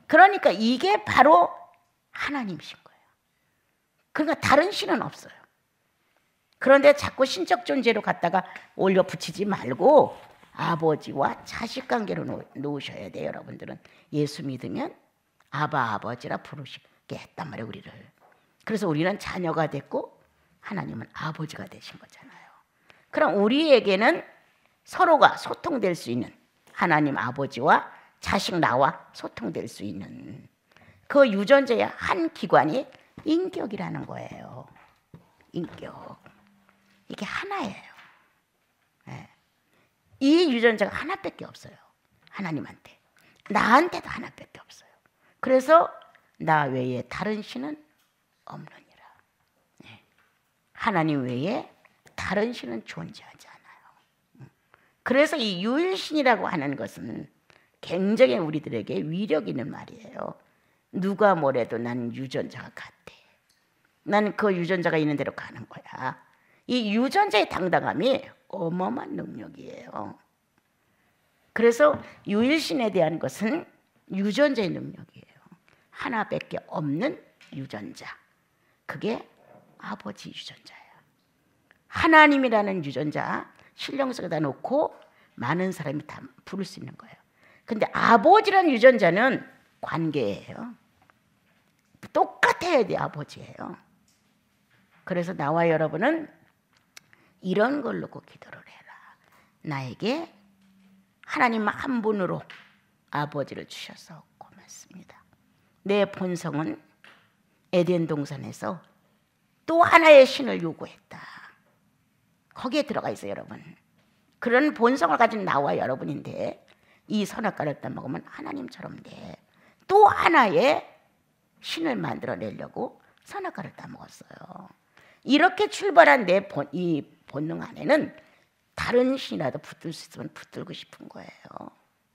그러니까 이게 바로 하나님이신 거예요. 그러니까 다른 신은 없어요. 그런데 자꾸 신적 존재로 갖다가 올려 붙이지 말고 아버지와 자식 관계로 놓으셔야 돼요. 여러분들은 예수 믿으면 아바 아버지라 부르시게 했단 말이에요, 우리를. 그래서 우리는 자녀가 됐고 하나님은 아버지가 되신 거잖아요. 그럼 우리에게는 서로가 소통될 수 있는, 하나님 아버지와 자식 나와 소통될 수 있는 그 유전자의 한 기관이 인격이라는 거예요. 인격. 이게 하나예요. 네. 이 유전자가 하나밖에 없어요. 하나님한테. 나한테도 하나밖에 없어요. 그래서 나 외에 다른 신은 없느니라. 네. 하나님 외에 다른 신은 존재하지 않아요. 그래서 이 유일신이라고 하는 것은 굉장히 우리들에게 위력 있는 말이에요. 누가 뭐래도 나는 유전자가 같아. 나는 그 유전자가 있는 대로 가는 거야. 이 유전자의 당당함이 어마어마한 능력이에요. 그래서 유일신에 대한 것은 유전자의 능력이에요. 하나밖에 없는 유전자. 그게 아버지 유전자예요. 하나님이라는 유전자 신령석에다 놓고 많은 사람이 다 부를 수 있는 거예요. 근데 아버지라는 유전자는 관계예요. 똑같아야 돼, 아버지예요. 그래서 나와 여러분은 이런 걸 놓고 기도를 해라. 나에게 하나님 한 분으로 아버지를 주셔서 고맙습니다. 내 본성은 에덴 동산에서 또 하나의 신을 요구했다. 거기에 들어가 있어요, 여러분. 그런 본성을 가진 나와 여러분인데 이 선악과를 따먹으면 하나님처럼 돼. 또 하나의 신을 만들어내려고 선악과를 따먹었어요. 이렇게 출발한 이 본능 안에는 다른 신이라도 붙들 수 있으면 붙들고 싶은 거예요.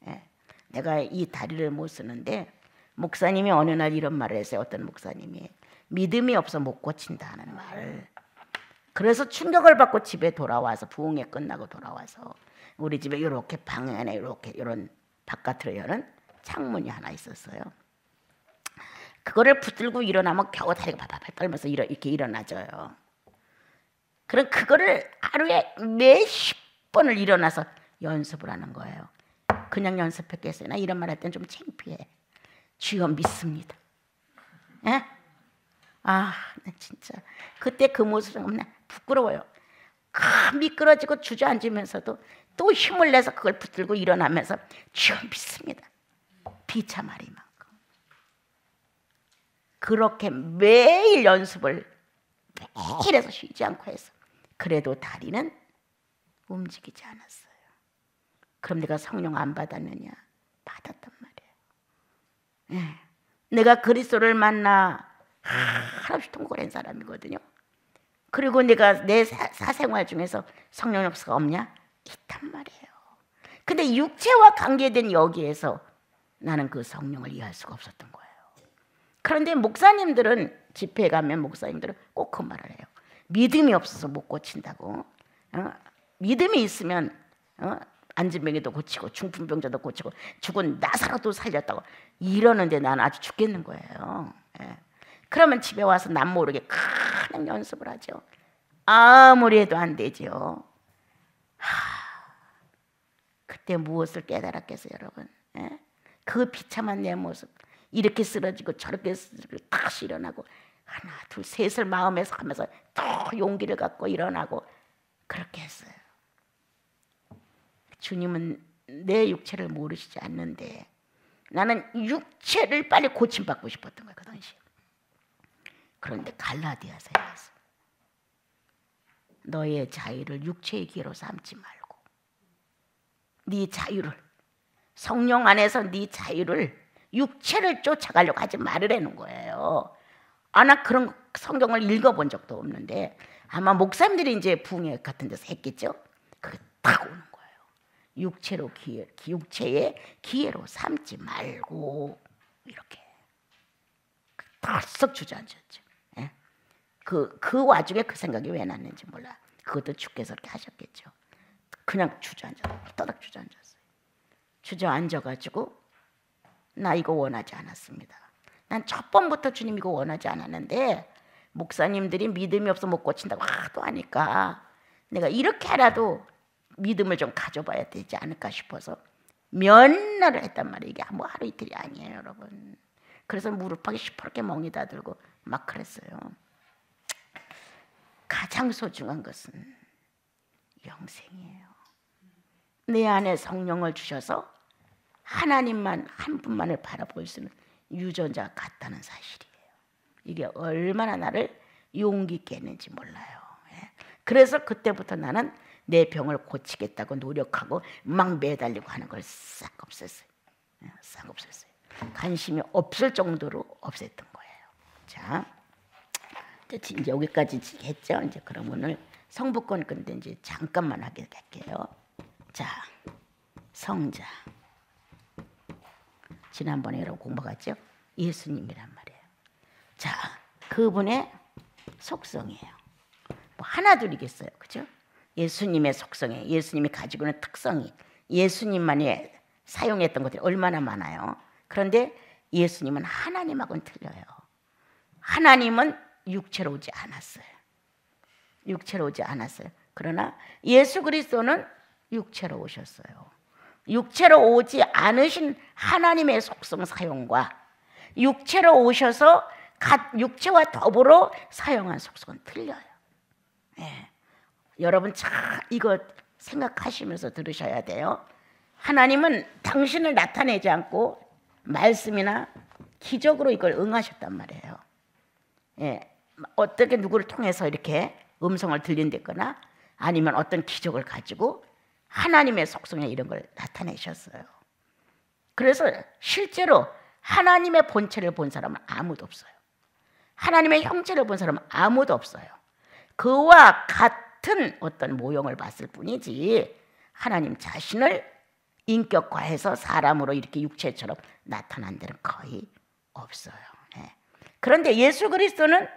예. 내가 이 다리를 못 쓰는데 목사님이 어느 날 이런 말을 했어요. 어떤 목사님이 믿음이 없어 못 고친다는 말을. 그래서 충격을 받고 집에 돌아와서 부흥회 끝나고 돌아와서 우리 집에 이렇게 방 안에 이렇게 이런 바깥으로 여는 창문이 하나 있었어요. 그거를 붙들고 일어나면 겨우 다리가 팔팔 떨면서 이렇게 일어나져요. 그럼 그거를 하루에 몇십 번을 일어나서 연습을 하는 거예요. 그냥 연습했겠어요. 나 이런 말 할 땐 좀 창피해. 주여 믿습니다. 예? 아, 나 진짜 그때 그 모습은 나 부끄러워요. 미끄러지고 주저앉으면서도 또 힘을 내서 그걸 붙들고 일어나면서 주여 믿습니다. 비참하리만큼. 그렇게 매일 연습을 매일 해서 쉬지 않고 해서 그래도 다리는 움직이지 않았어요. 그럼 내가 성령 안 받았느냐? 받았단 말이에요. 예. 내가 그리스도를 만나 한없이 통곡한 사람이거든요. 그리고 내가 내 사생활 중에서 성령 역사가 없냐? 있단 말이에요. 근데 육체와 관계된 여기에서 나는 그 성령을 이해할 수가 없었던 거예요. 그런데 목사님들은 집회에 가면 목사님들은 꼭 그 말을 해요. 믿음이 없어서 못 고친다고. 믿음이 있으면 안진병에도 고치고 중풍병자도 고치고 죽은 나사로도 살렸다고 이러는데 나는 아주 죽겠는 거예요. 예. 그러면 집에 와서 남 모르게 큰 연습을 하죠. 아무리 해도 안 되죠. 그때 무엇을 깨달았겠어요, 여러분? 예? 그 비참한 내 모습, 이렇게 쓰러지고 저렇게 쓰러지고 다시 일어나고 하나, 둘, 셋을 마음에서 하면서 또 용기를 갖고 일어나고 그렇게 했어요. 주님은 내 육체를 모르시지 않는데 나는 육체를 빨리 고침받고 싶었던 거예요, 그 당시에. 그런데 갈라디아서에 와서 너의 자유를 육체의 기회로 삼지 말고 네 자유를 성령 안에서 네 자유를 육체를 쫓아가려고 하지 말으라는 거예요. 나 그런 성경을 읽어본 적도 없는데 아마 목사님들이 이제 부흥회 같은 데서 했겠죠. 그게 딱 오는 거예요. 육체의 기회로 삼지 말고 이렇게 덜썩 주저앉았죠. 예? 그 와중에 그 생각이 왜 났는지 몰라. 그것도 주께서 그렇게 하셨겠죠. 그냥 주저앉았어요. 떠닥 주저앉았어요. 주저앉아가지고 나 이거 원하지 않았습니다. 난 첫 번부터 주님 이거 원하지 않았는데 목사님들이 믿음이 없어 못 고친다고 하도 하니까 내가 이렇게라도 믿음을 좀 가져봐야 되지 않을까 싶어서 몇 날을 했단 말이에요. 이게 뭐 하루 이틀이 아니에요, 여러분. 그래서 무릎하기 시퍼렇게 멍이 다 들고 막 그랬어요. 가장 소중한 것은 영생이에요. 내 안에 성령을 주셔서 하나님만 한 분만을 바라볼 수 있는 유전자 같다는 사실이에요. 이게 얼마나 나를 용기 있게 했는지 몰라요. 그래서 그때부터 나는 내 병을 고치겠다고 노력하고 막 매달리고 하는 걸 싹 없앴어요. 싹 없앴어요. 관심이 없을 정도로 없앴던 거예요. 자, 이제 여기까지 했죠. 이제 그럼 오늘 성부권 근데 이제 잠깐만 하게 할게요. 자, 성자. 지난번에 여러분 공부했죠? 예수님이란 말이에요. 자, 그분의 속성이에요. 뭐 하나둘이겠어요, 그죠? 예수님의 속성에 예수님이 가지고 있는 특성이 예수님만이 사용했던 것들이 얼마나 많아요. 그런데 예수님은 하나님하고는 틀려요. 하나님은 육체로 오지 않았어요. 육체로 오지 않았어요. 그러나 예수 그리스도는 육체로 오셨어요. 육체로 오지 않으신 하나님의 속성 사용과 육체로 오셔서 육체와 더불어 사용한 속성은 틀려요. 네. 여러분 참 이거 생각하시면서 들으셔야 돼요. 하나님은 당신을 나타내지 않고 말씀이나 기적으로 이걸 응하셨단 말이에요. 예, 어떻게 누구를 통해서 이렇게 음성을 들린댔거나 아니면 어떤 기적을 가지고 하나님의 속성에 이런 걸 나타내셨어요. 그래서 실제로 하나님의 본체를 본 사람은 아무도 없어요. 하나님의 형체를 본 사람은 아무도 없어요. 그와 같은 어떤 모형을 봤을 뿐이지 하나님 자신을 인격화해서 사람으로 이렇게 육체처럼 나타난 데는 거의 없어요. 네. 그런데 예수 그리스도는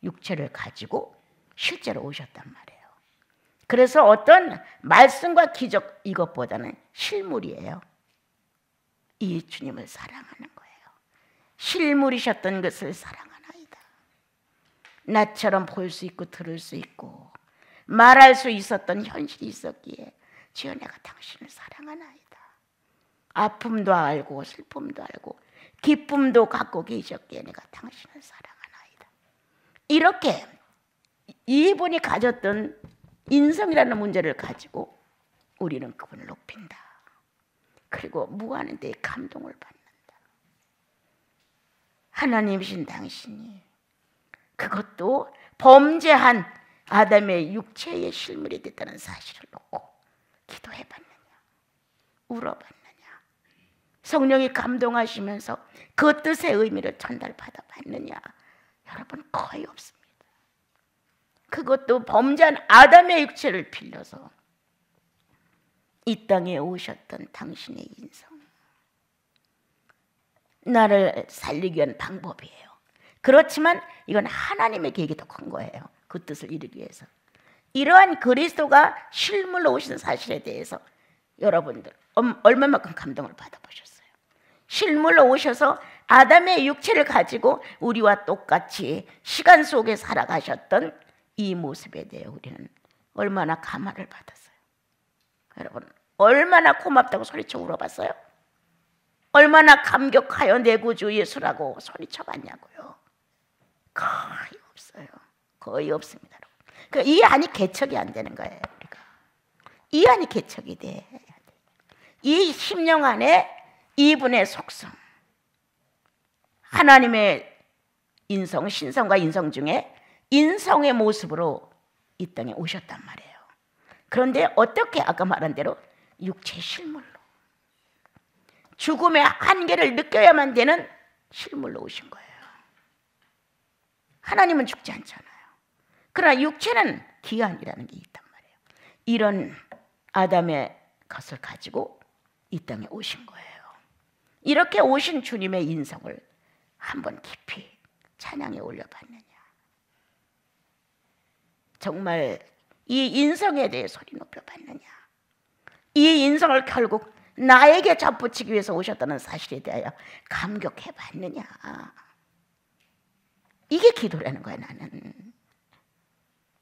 육체를 가지고 실제로 오셨단 말이에요. 그래서 어떤 말씀과 기적 이것보다는 실물이에요. 이 주님을 사랑하는 거예요. 실물이셨던 것을 사랑하나이다. 나처럼 볼 수 있고 들을 수 있고 말할 수 있었던 현실이 있었기에 주여 내가 당신을 사랑하나이다. 아픔도 알고 슬픔도 알고 기쁨도 갖고 계셨기에 내가 당신을 사랑하나이다. 이렇게 이분이 가졌던 인성이라는 문제를 가지고 우리는 그분을 높인다. 그리고 무한한 데에 감동을 받는다. 하나님이신 당신이 그것도 범죄한 아담의 육체의 실물이 됐다는 사실을 놓고 기도해봤느냐, 울어봤느냐, 성령이 감동하시면서 그 뜻의 의미를 전달받아 봤느냐, 여러분 거의 없습니다. 그것도 범죄한 아담의 육체를 빌려서 이 땅에 오셨던 당신의 인성, 나를 살리기 위한 방법이에요. 그렇지만 이건 하나님의 계획이 더 큰 거예요. 그 뜻을 이루기 위해서. 이러한 그리스도가 실물로 오신 사실에 대해서 여러분들 얼마만큼 감동을 받아보셨어요? 실물로 오셔서 아담의 육체를 가지고 우리와 똑같이 시간 속에 살아가셨던 이 모습에 대해 우리는 얼마나 감화를 받았어요? 여러분 얼마나 고맙다고 소리쳐 울어봤어요? 얼마나 감격하여 내 구주 예수라고 소리쳐봤냐고요? 거의 없어요. 거의 없습니다. 그러니까 이 안이 개척이 안 되는 거예요. 우리가 이 안이 개척이 돼야 돼. 이 심령 안에 이분의 속성, 하나님의 인성, 신성과 인성 중에 인성의 모습으로 이 땅에 오셨단 말이에요. 그런데 어떻게 아까 말한 대로 육체 실물로 죽음의 한계를 느껴야만 되는 실물로 오신 거예요. 하나님은 죽지 않잖아요. 그러나 육체는 기한이라는 게 있단 말이에요. 이런 아담의 것을 가지고 이 땅에 오신 거예요. 이렇게 오신 주님의 인성을 한번 깊이 찬양에 올려봤느냐, 정말 이 인성에 대해 소리 높여봤느냐, 이 인성을 결국 나에게 접붙이기 위해서 오셨다는 사실에 대하여 감격해 봤느냐. 이게 기도라는 거야. 나는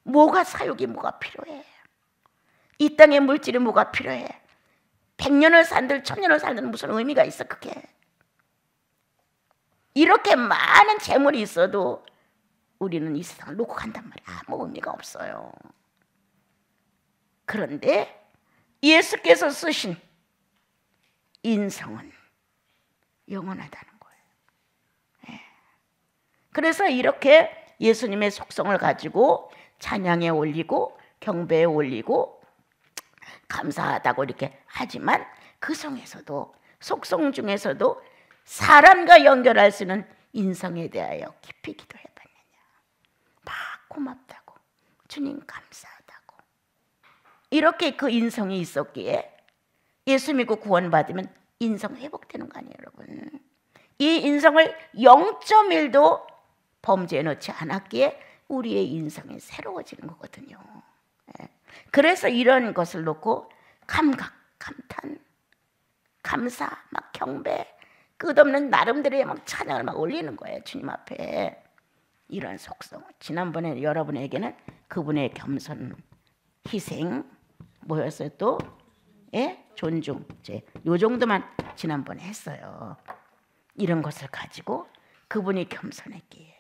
뭐가 사육이 뭐가 필요해? 이 땅의 물질이 뭐가 필요해? 100년을 산들 1000년을 살든 무슨 의미가 있어 그게? 이렇게 많은 재물이 있어도 우리는 이 세상을 놓고 간단 말이야. 아무 의미가 없어요. 그런데 예수께서 쓰신 인성은 영원하다는 거예요. 그래서 이렇게 예수님의 속성을 가지고 찬양에 올리고 경배에 올리고 감사하다고 이렇게 하지만 그 속에서도 속성 중에서도 사람과 연결할 수 있는 인성에 대하여 깊이 기도해 봤느냐. 막 고맙다고, 주님 감사하다고. 이렇게 그 인성이 있었기에 예수 믿고 구원받으면 인성 회복되는 거 아니에요, 여러분. 이 인성을 0.1도 범죄에 넣지 않았기에 우리의 인성이 새로워지는 거거든요. 그래서 이런 것을 놓고 감각, 감탄, 감사, 막 경배, 끝없는 나름대로의 막 찬양을 막 올리는 거예요, 주님 앞에. 이런 속성. 지난번에 여러분에게는 그분의 겸손, 희생, 뭐였어요 또? 예? 존중. 요 정도만 지난번에 했어요. 이런 것을 가지고 그분이 겸손했기에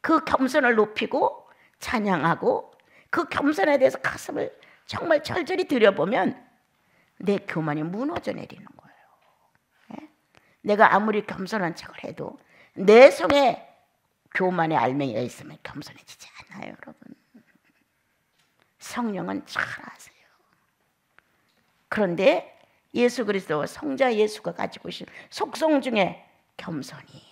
그 겸손을 높이고 찬양하고 그 겸손에 대해서 가슴을 정말 절절히 들여보면 내 교만이 무너져 내리는 거예요. 예? 내가 아무리 겸손한 척을 해도 내 속에 교만의 알맹이가 있으면 겸손해지지 않아요, 여러분. 성령은 잘 아세요. 그런데 예수 그리스도 성자 예수가 가지고 계신 속성 중에 겸손이,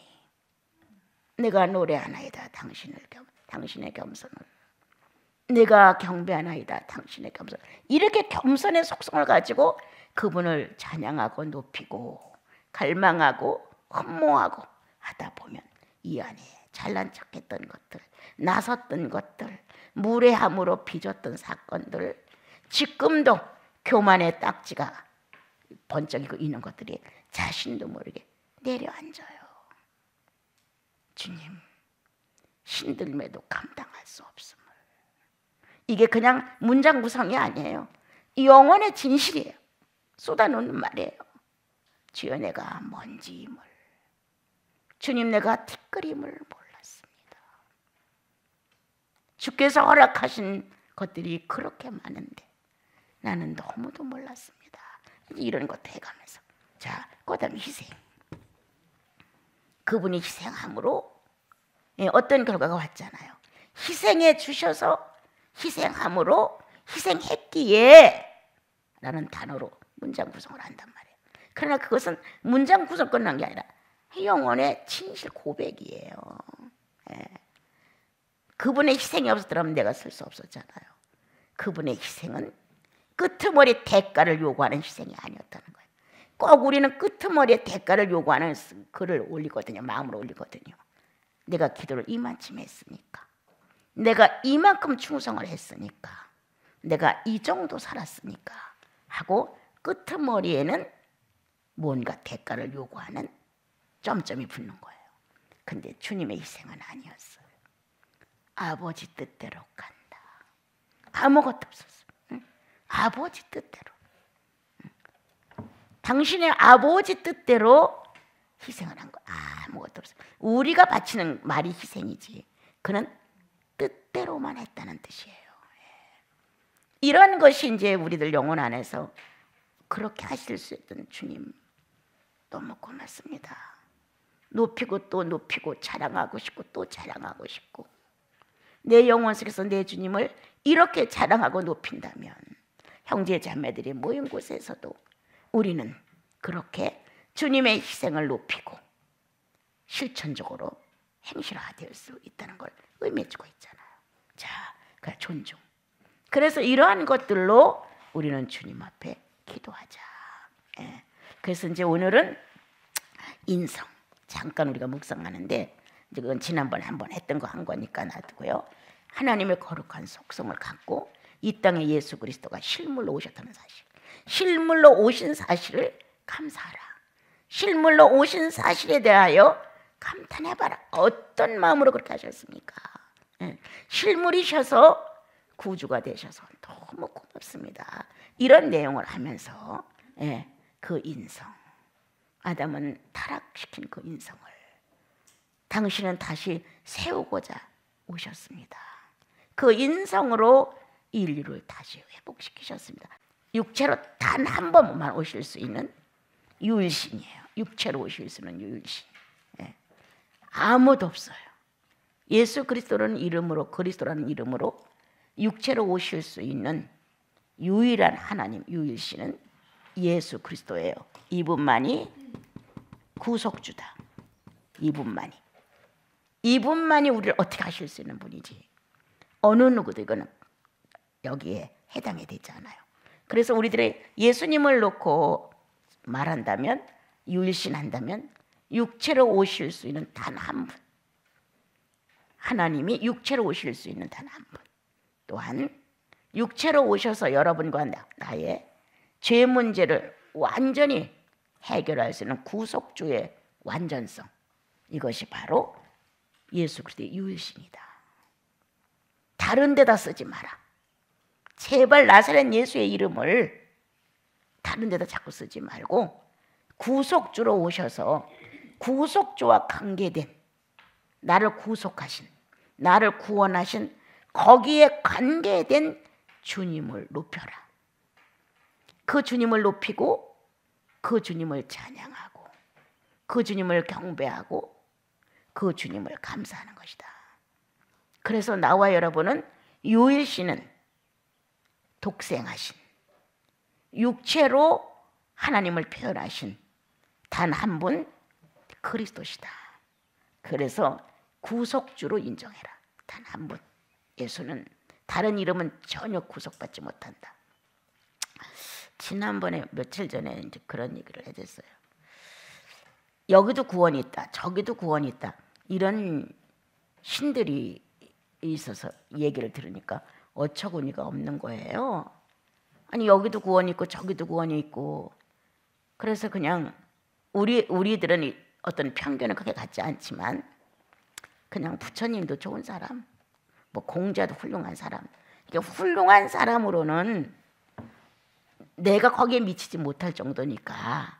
내가 노래하나이다 당신의 겸손을, 내가 경배하나이다 당신의 겸손. 이렇게 겸손의 속성을 가지고 그분을 찬양하고 높이고 갈망하고 흠모하고 하다 보면 이 안에 잘난 척했던 것들, 나섰던 것들, 무례함으로 빚었던 사건들, 지금도 교만의 딱지가 번쩍이고 있는 것들이 자신도 모르게 내려앉아요. 주님, 신들매도 감당할 수 없음을. 이게 그냥 문장 구성이 아니에요. 영혼의 진실이에요. 쏟아놓는 말이에요. 주여 내가 먼지임을, 주님 내가 티끌임을 몰랐습니다. 주께서 허락하신 것들이 그렇게 많은데 나는 너무도 몰랐습니다. 이런 것도 해가면서, 자, 그다음에 희생. 그분이 희생함으로 어떤 결과가 왔잖아요. 희생해 주셔서 희생함으로 희생했기에 라는 단어로 문장 구성을 한단 말이에요. 그러나 그것은 문장 구성 끝난 게 아니라 영혼의 진실 고백이에요. 그분의 희생이 없었더라면 내가 쓸 수 없었잖아요. 그분의 희생은 끄트머리 대가를 요구하는 희생이 아니었다는 거예요. 꼭 우리는 끄트머리에 대가를 요구하는 글을 올리거든요. 마음으로 올리거든요. 내가 기도를 이만큼 했으니까, 내가 이만큼 충성을 했으니까, 내가 이 정도 살았으니까 하고 끄트머리에는 뭔가 대가를 요구하는 점점이 붙는 거예요. 근데 주님의 희생은 아니었어요. 아버지 뜻대로 간다. 아무것도 없었어요. 아버지 뜻대로. 당신의 아버지 뜻대로 희생을 한 거. 아무것도 없어요. 우리가 바치는 말이 희생이지, 그는 뜻대로만 했다는 뜻이에요. 이런 것이 이제 우리들 영혼 안에서 그렇게 하실 수 있던 주님, 너무 고맙습니다. 높이고 또 높이고 자랑하고 싶고 또 자랑하고 싶고, 내 영혼 속에서 내 주님을 이렇게 자랑하고 높인다면 형제 자매들이 모인 곳에서도 우리는 그렇게 주님의 희생을 높이고 실천적으로 행실화될 수 있다는 걸 의미해주고 있잖아요. 자, 그 존중. 그래서 이러한 것들로 우리는 주님 앞에 기도하자. 그래서 이제 오늘은 인성, 잠깐 우리가 묵상하는데, 이제 그건 지난번에 한번 했던 거 한 거니까 놔두고요. 하나님의 거룩한 속성을 갖고 이 땅에 예수 그리스도가 실물로 오셨다는 사실, 실물로 오신 사실을 감사하라. 실물로 오신 사실에 대하여 감탄해봐라. 어떤 마음으로 그렇게 하셨습니까? 실물이셔서 구주가 되셔서 너무 고맙습니다. 이런 내용을 하면서 그 인성, 아담은 타락시킨 그 인성을 당신은 다시 세우고자 오셨습니다. 그 인성으로 인류를 다시 회복시키셨습니다. 육체로 단 한 번만 오실 수 있는 유일신이에요. 육체로 오실 수 있는 유일신. 아무도 없어요. 예수 그리스도라는 이름으로, 그리스도라는 이름으로 육체로 오실 수 있는 유일한 하나님, 유일신은 예수 그리스도예요. 이분만이 구속주다. 이분만이 우리를 어떻게 하실 수 있는 분이지. 어느 누구도 이거는 여기에 해당이 되지 않아요. 그래서 우리들의 예수님을 놓고 말한다면, 유일신한다면 육체로 오실 수 있는 단 한 분, 하나님이 육체로 오실 수 있는 단 한 분, 또한 육체로 오셔서 여러분과 나의 죄 문제를 완전히 해결할 수 있는 구속주의 완전성, 이것이 바로 예수 그리스도의 유일신이다. 다른 데다 쓰지 마라. 제발 나사렛 예수의 이름을 다른 데다 자꾸 쓰지 말고 구속주로 오셔서 구속주와 관계된, 나를 구속하신, 나를 구원하신 거기에 관계된 주님을 높여라. 그 주님을 높이고 그 주님을 찬양하고 그 주님을 경배하고 그 주님을 감사하는 것이다. 그래서 나와 여러분은 유일신은 독생하신, 육체로 하나님을 표현하신 단 한 분 그리스도시다. 그래서 구속주로 인정해라. 단 한 분. 예수는 다른 이름은 전혀 구속받지 못한다. 지난번에 며칠 전에 이제 그런 얘기를 해줬어요. 여기도 구원이 있다, 저기도 구원이 있다, 이런 신들이 있어서 얘기를 들으니까 어처구니가 없는 거예요. 아니 여기도 구원이 있고 저기도 구원이 있고. 그래서 그냥 우리들은 어떤 편견은 그렇게 갖지 않지만 그냥 부처님도 좋은 사람, 뭐 공자도 훌륭한 사람, 이게 훌륭한 사람으로는 내가 거기에 미치지 못할 정도니까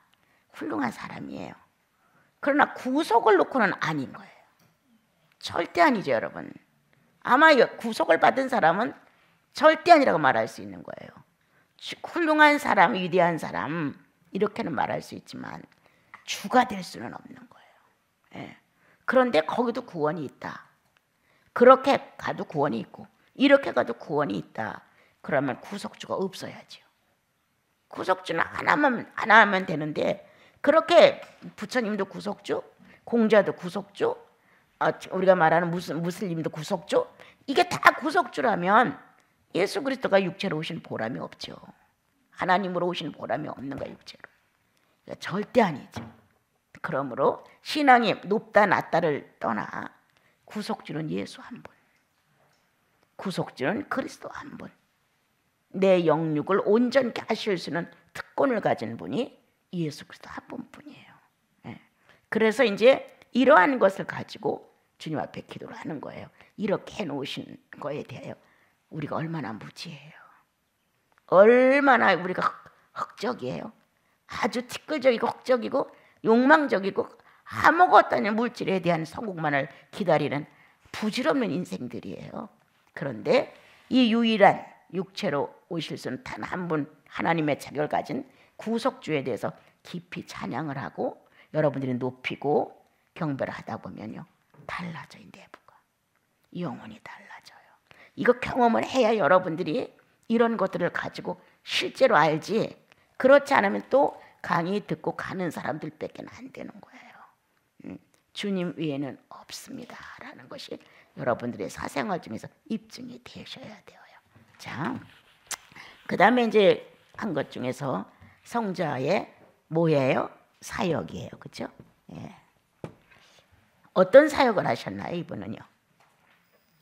훌륭한 사람이에요. 그러나 구속을 놓고는 아닌 거예요. 절대 아니죠, 여러분. 아마 구속을 받은 사람은 절대 아니라고 말할 수 있는 거예요. 훌륭한 사람, 위대한 사람 이렇게는 말할 수 있지만 주가 될 수는 없는 거예요. 그런데 거기도 구원이 있다. 그렇게 가도 구원이 있고 이렇게 가도 구원이 있다. 그러면 구속주가 없어야죠. 구속주는 하나 하면 되는데 그렇게 부처님도 구속주, 공자도 구속주, 우리가 말하는 무슬림도 구속주, 이게 다 구속주라면 예수 그리스도가 육체로 오신 보람이 없죠. 하나님으로 오신 보람이 없는 거야, 육체로. 그러니까 절대 아니죠. 그러므로 신앙이 높다 낮다를 떠나 구속주는 예수 한 분, 구속주는 그리스도 한 분, 내 영육을 온전케 하실 수 있는 특권을 가진 분이 예수 그리스도 한 분뿐이에요. 그래서 이제 이러한 것을 가지고 주님 앞에 기도를 하는 거예요. 이렇게 해놓으신 거에 대하여 우리가 얼마나 무지해요. 얼마나 우리가 흑적이에요. 아주 티끌적이고 흑적이고 욕망적이고 아무것도 아닌 물질에 대한 성공만을 기다리는 부질없는 인생들이에요. 그런데 이 유일한 육체로 오실 수는 단 한 분 하나님의 자격을 가진 구속주에 대해서 깊이 찬양을 하고 여러분들이 높이고 경배를 하다 보면요, 달라져요. 내부가 영혼이 달라져요. 이거 경험을 해야 여러분들이 이런 것들을 가지고 실제로 알지, 그렇지 않으면 또 강의 듣고 가는 사람들밖에 안 되는 거예요. 주님 외에는 없습니다 라는 것이 여러분들의 사생활 중에서 입증이 되셔야 돼요. 자, 그 다음에 이제 한 것 중에서 성자의 뭐예요? 사역이에요. 그렇죠? 예. 어떤 사역을 하셨나요, 이분은요?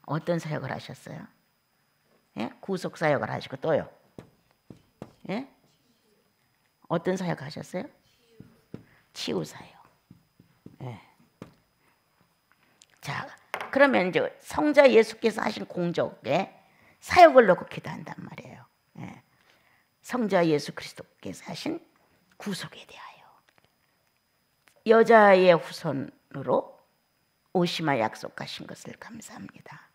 어떤 사역을 하셨어요? 예? 구속 사역을 하시고 또요? 예? 어떤 사역 하셨어요? 치유 사역. 예. 자, 그러면 이제 성자 예수께서 하신 공적에 사역을 놓고 기도한단 말이에요. 예. 성자 예수 그리스도께서 하신 구속에 대하여 여자의 후손으로 오시마 약속하신 것을 감사합니다.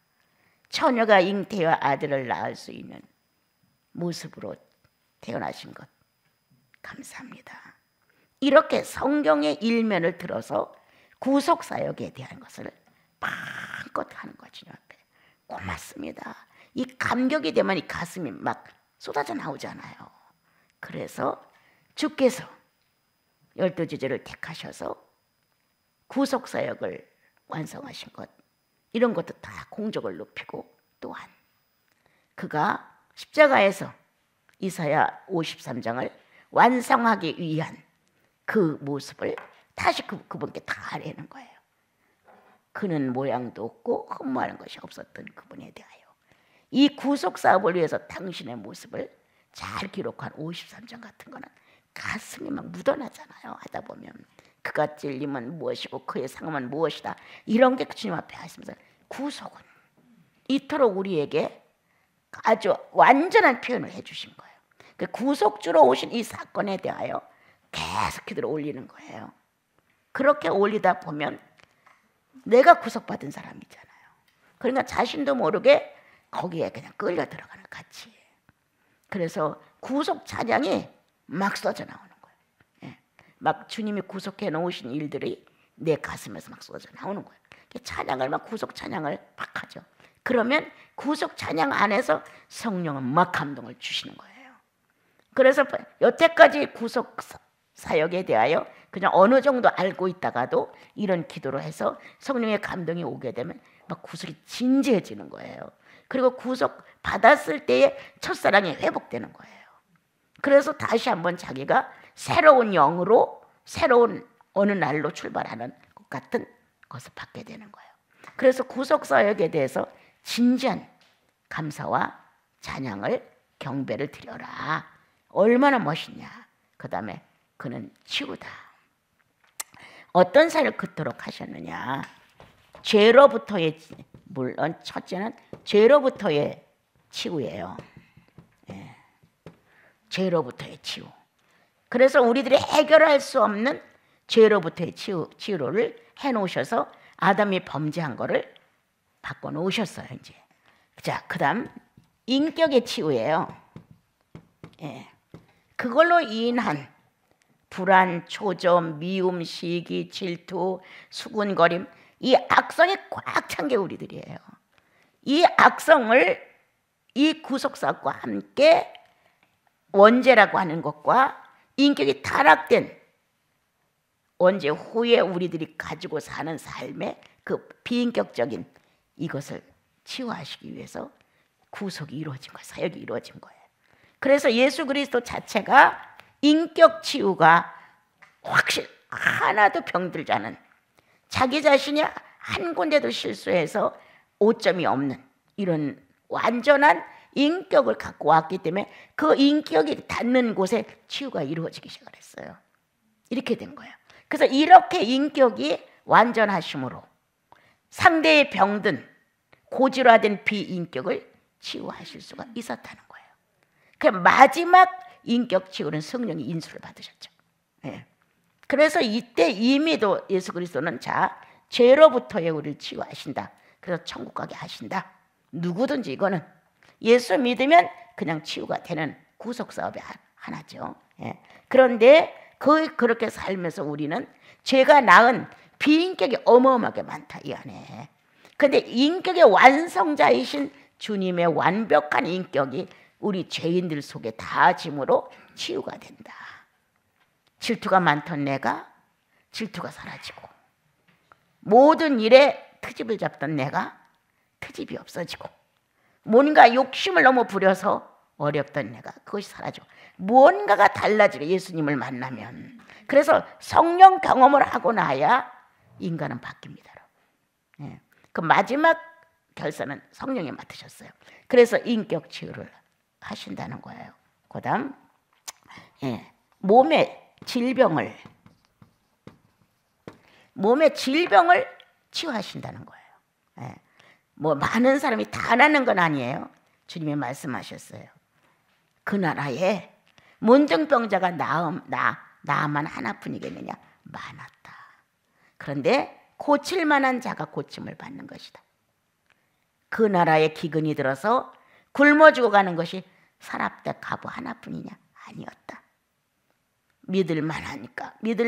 처녀가 잉태와 아들을 낳을 수 있는 모습으로 태어나신 것 감사합니다. 이렇게 성경의 일면을 들어서 구속 사역에 대한 것을 마음껏 하는 거죠. 주님 앞에 고맙습니다. 이 감격이 되면 이 가슴이 막 쏟아져 나오잖아요. 그래서 주께서 12지제를 택하셔서 구속 사역을 완성하신 것, 이런 것도 다 공적을 높이고, 또한 그가 십자가에서 이사야 53장을 완성하기 위한 그 모습을 다시 그분께 다 아뢰는 거예요. 그는 모양도 없고 흠모하는 것이 없었던 그분에 대하여 이 구속 사업을 위해서 당신의 모습을 잘 기록한 53장 같은 거는 가슴이 막 묻어나잖아요. 하다 보면 그가 찔림은 무엇이고 그의 상함은 무엇이다, 이런 게 주님 앞에 하시면서 구속은 이토록 우리에게 아주 완전한 표현을 해주신 거예요. 그 구속주로 오신 이 사건에 대하여 계속 기도를 올리는 거예요. 그렇게 올리다 보면 내가 구속받은 사람이잖아요. 그러니까 자신도 모르게 거기에 그냥 끌려 들어가는 같이. 그래서 구속 찬양이 막 쏟아져 나오는 거예요. 예. 막 주님이 구속해 놓으신 일들이 내 가슴에서 막 쏟아져 나오는 거예요. 찬양을 막 구속 찬양을 막 하죠. 그러면 구속 찬양 안에서 성령은 막 감동을 주시는 거예요. 그래서 여태까지 구속 사역에 대하여 그냥 어느 정도 알고 있다가도 이런 기도로 해서 성령의 감동이 오게 되면 막 구속이 진지해지는 거예요. 그리고 구속 받았을 때의 첫사랑이 회복되는 거예요. 그래서 다시 한번 자기가 새로운 영으로 새로운 어느 날로 출발하는 것 같은 것을 받게 되는 거예요. 그래서 구속 사역에 대해서 진지한 감사와 찬양을 경배를 드려라. 얼마나 멋있냐. 그 다음에 그는 치우다. 어떤 사역을 그토록 하셨느냐. 죄로부터의, 물론 첫째는 죄로부터의 치유예요. 예. 죄로부터의 치유. 그래서 우리들이 해결할 수 없는 죄로부터의 치유를 해놓으셔서 아담이 범죄한 거를 바꿔놓으셨어요. 이제. 자, 그 다음 인격의 치유예요. 예. 그걸로 인한 불안, 초점, 미움, 시기, 질투, 수군거림, 이 악성이 꽉 찬 게 우리들이에요. 이 악성을 이 구속사과 함께 원죄라고 하는 것과 인격이 타락된 원죄 후에 우리들이 가지고 사는 삶의 그 비인격적인 이것을 치유하시기 위해서 구속이 이루어진 거예요. 사역이 이루어진 거예요. 그래서 예수 그리스도 자체가 인격 치유가 확실히 하나도 병들지 않은, 자기 자신이 한 군데도 실수해서 오점이 없는 이런 완전한 인격을 갖고 왔기 때문에 그 인격이 닿는 곳에 치유가 이루어지기 시작을 했어요. 이렇게 된 거예요. 그래서 이렇게 인격이 완전하심으로 상대의 병든 고질화된 비인격을 치유하실 수가 있었다는 거예요. 그 마지막 인격 치유는 성령이 인수를 받으셨죠. 예. 그래서 이때 이미도 예수 그리스도는 자, 죄로부터의 우리를 치유하신다. 그래서 천국 가게 하신다. 누구든지 이거는 예수 믿으면 그냥 치유가 되는 구속 사업의 하나죠. 예. 그런데 그렇게 살면서 우리는 죄가 낳은 비인격이 어마어마하게 많다, 이 안에. 그런데 인격의 완성자이신 주님의 완벽한 인격이 우리 죄인들 속에 닿아짐으로 치유가 된다. 질투가 많던 내가 질투가 사라지고, 모든 일에 트집을 잡던 내가 트집이 없어지고, 뭔가 욕심을 너무 부려서 어렵던 내가 그것이 사라지고, 무언가가 달라지고 예수님을 만나면. 그래서 성령 경험을 하고 나야 인간은 바뀝니다. 예. 그 마지막 결선은 성령이 맡으셨어요. 그래서 인격 치유를 하신다는 거예요. 그 다음, 예. 몸의 질병을 치유하신다는 거예요. 예. 뭐 많은 사람이 다 낫는 건 아니에요. 주님이 말씀하셨어요. 그 나라에 문둥병자가 나만 하나뿐이겠느냐? 많았다. 그런데 고칠 만한 자가 고침을 받는 것이다. 그 나라에 기근이 들어서 굶어 죽어가는 것이 사납다 가부 하나뿐이냐? 아니었다. 믿을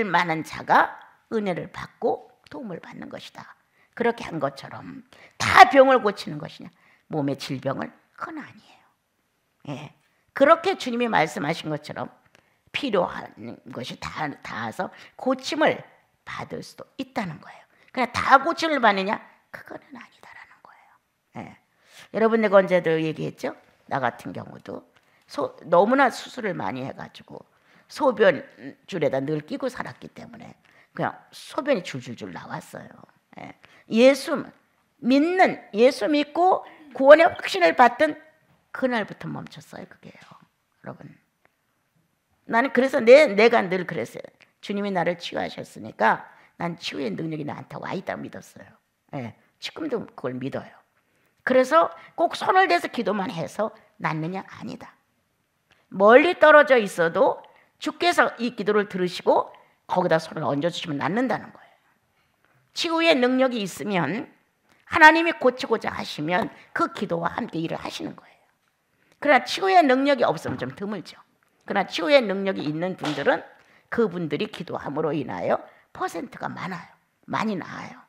만한 자가 은혜를 받고 도움을 받는 것이다. 그렇게 한 것처럼 다 병을 고치는 것이냐? 몸의 질병을? 그건 아니에요. 예. 그렇게 주님이 말씀하신 것처럼 필요한 것이 닿아서 고침을 받을 수도 있다는 거예요. 그냥 다 고침을 받느냐? 그거는 아니다라는 거예요. 예. 여러분, 내가 언제도 얘기했죠? 나 같은 경우도 너무나 수술을 많이 해가지고 소변줄에다 늘 끼고 살았기 때문에 그냥 소변이 줄줄줄 나왔어요. 예. 예수 믿고 구원의 확신을 받던 그날부터 멈췄어요. 그게요. 여러분, 나는 그래서 내가 늘 그랬어요. 주님이 나를 치유하셨으니까 난 치유의 능력이 나한테 와 있다고 믿었어요. 예. 지금도 그걸 믿어요. 그래서 꼭 손을 대서 기도만 해서 낫느냐? 아니다. 멀리 떨어져 있어도 주께서 이 기도를 들으시고 거기다 손을 얹어주시면 낫는다는 거예요. 치유의 능력이 있으면, 하나님이 고치고자 하시면 그 기도와 함께 일을 하시는 거예요. 그러나 치유의 능력이 없으면 좀 드물죠. 그러나 치유의 능력이 있는 분들은 그분들이 기도함으로 인하여 퍼센트가 많아요. 많이 나아요.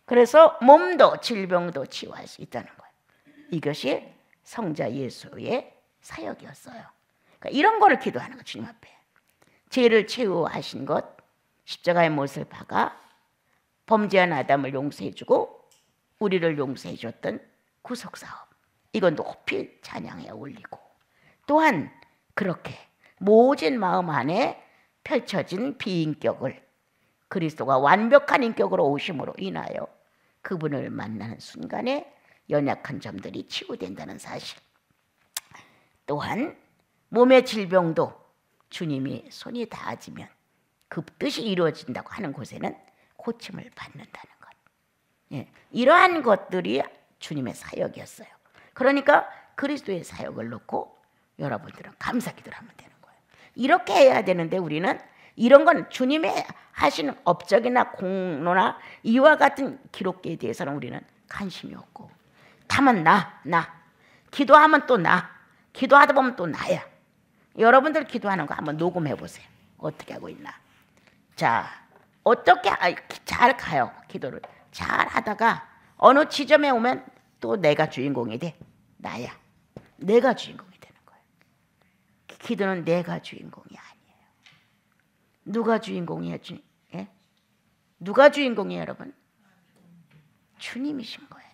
그래서 몸도 질병도 치유할 수 있다는 거예요. 이것이 성자 예수의 사역이었어요. 그러니까 이런 거를 기도하는 거, 주님 앞에. 죄를 치유하신 것, 십자가의 못을 박아 범죄한 아담을 용서해주고 우리를 용서해줬던 구속사업, 이건 높이 찬양해 올리고, 또한 그렇게 모진 마음 안에 펼쳐진 비인격을 그리스도가 완벽한 인격으로 오심으로 인하여 그분을 만나는 순간에 연약한 점들이 치유된다는 사실, 또한 몸의 질병도 주님이 손이 닿아지면 그 뜻이 이루어진다고 하는 곳에는 고침을 받는다는 것. 예, 이러한 것들이 주님의 사역이었어요. 그러니까 그리스도의 사역을 놓고 여러분들은 감사기도를 하면 되는 거예요. 이렇게 해야 되는데 우리는 이런 건 주님의 하시는 업적이나 공로나 이와 같은 기록에 대해서는 우리는 관심이 없고, 다만 나 기도하면 또 기도하다 보면 또 나야. 여러분들 기도하는 거 한번 녹음해 보세요. 어떻게 하고 있나. 자, 어떻게 잘 가요. 기도를 잘 하다가 어느 지점에 오면 또 내가 주인공이 돼. 나야. 내가 주인공이 되는 거예요. 기도는 내가 주인공이 아니에요. 누가 주인공이에요? 예? 누가 주인공이에요, 여러분? 주님이신 거예요.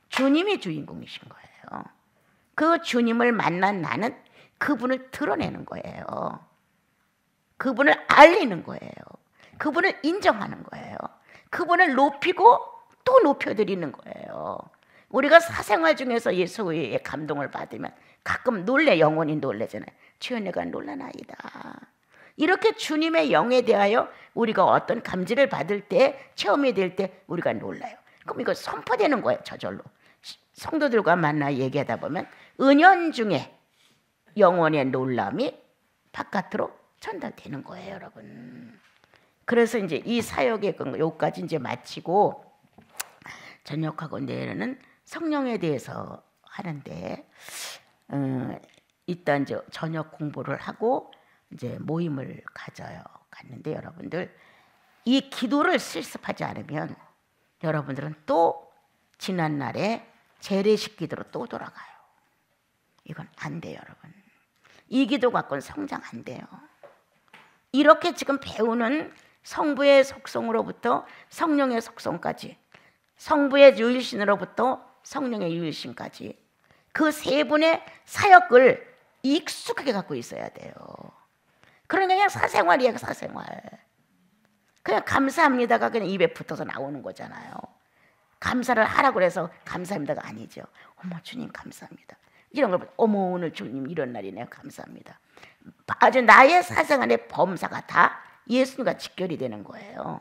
주님이 주인공이신 거예요. 그 주님을 만난 나는 그분을 드러내는 거예요. 그분을 알리는 거예요. 그분을 인정하는 거예요. 그분을 높이고 또 높여드리는 거예요. 우리가 사생활 중에서 예수의 감동을 받으면 가끔 영원히 놀래잖아요. 주여, 내가 놀라나이다. 이렇게 주님의 영에 대하여 우리가 어떤 감지를 받을 때, 체험이 될 때 우리가 놀라요. 그럼 이거 선포되는 거예요. 저절로. 성도들과 만나 얘기하다 보면 은연중에 영혼의 놀람이 바깥으로 전달되는 거예요, 여러분. 그래서 이제 이 사역의 여기까지 이제 마치고 저녁하고 내일은 성령에 대해서 하는데, 일단 이제 저녁 공부를 하고 이제 모임을 갔는데, 여러분들 이 기도를 실습하지 않으면 여러분들은 또 지난 날에 재래식 기도로 또 돌아가요. 이건 안 돼요, 여러분. 이 기도 갖고는 성장 안 돼요. 이렇게 지금 배우는 성부의 속성으로부터 성령의 속성까지, 성부의 유일신으로부터 성령의 유일신까지, 그 세 분의 사역을 익숙하게 갖고 있어야 돼요. 그러니까 그냥 사생활이에요, 사생활. 그냥 감사합니다가 그냥 입에 붙어서 나오는 거잖아요. 감사를 하라고 해서 감사합니다가 아니죠. 어머, 주님 감사합니다. 이런 걸 어머, 오늘 주님 이런 날이네요. 감사합니다. 아주 나의 사상 안에 범사가 다 예수님과 직결이 되는 거예요.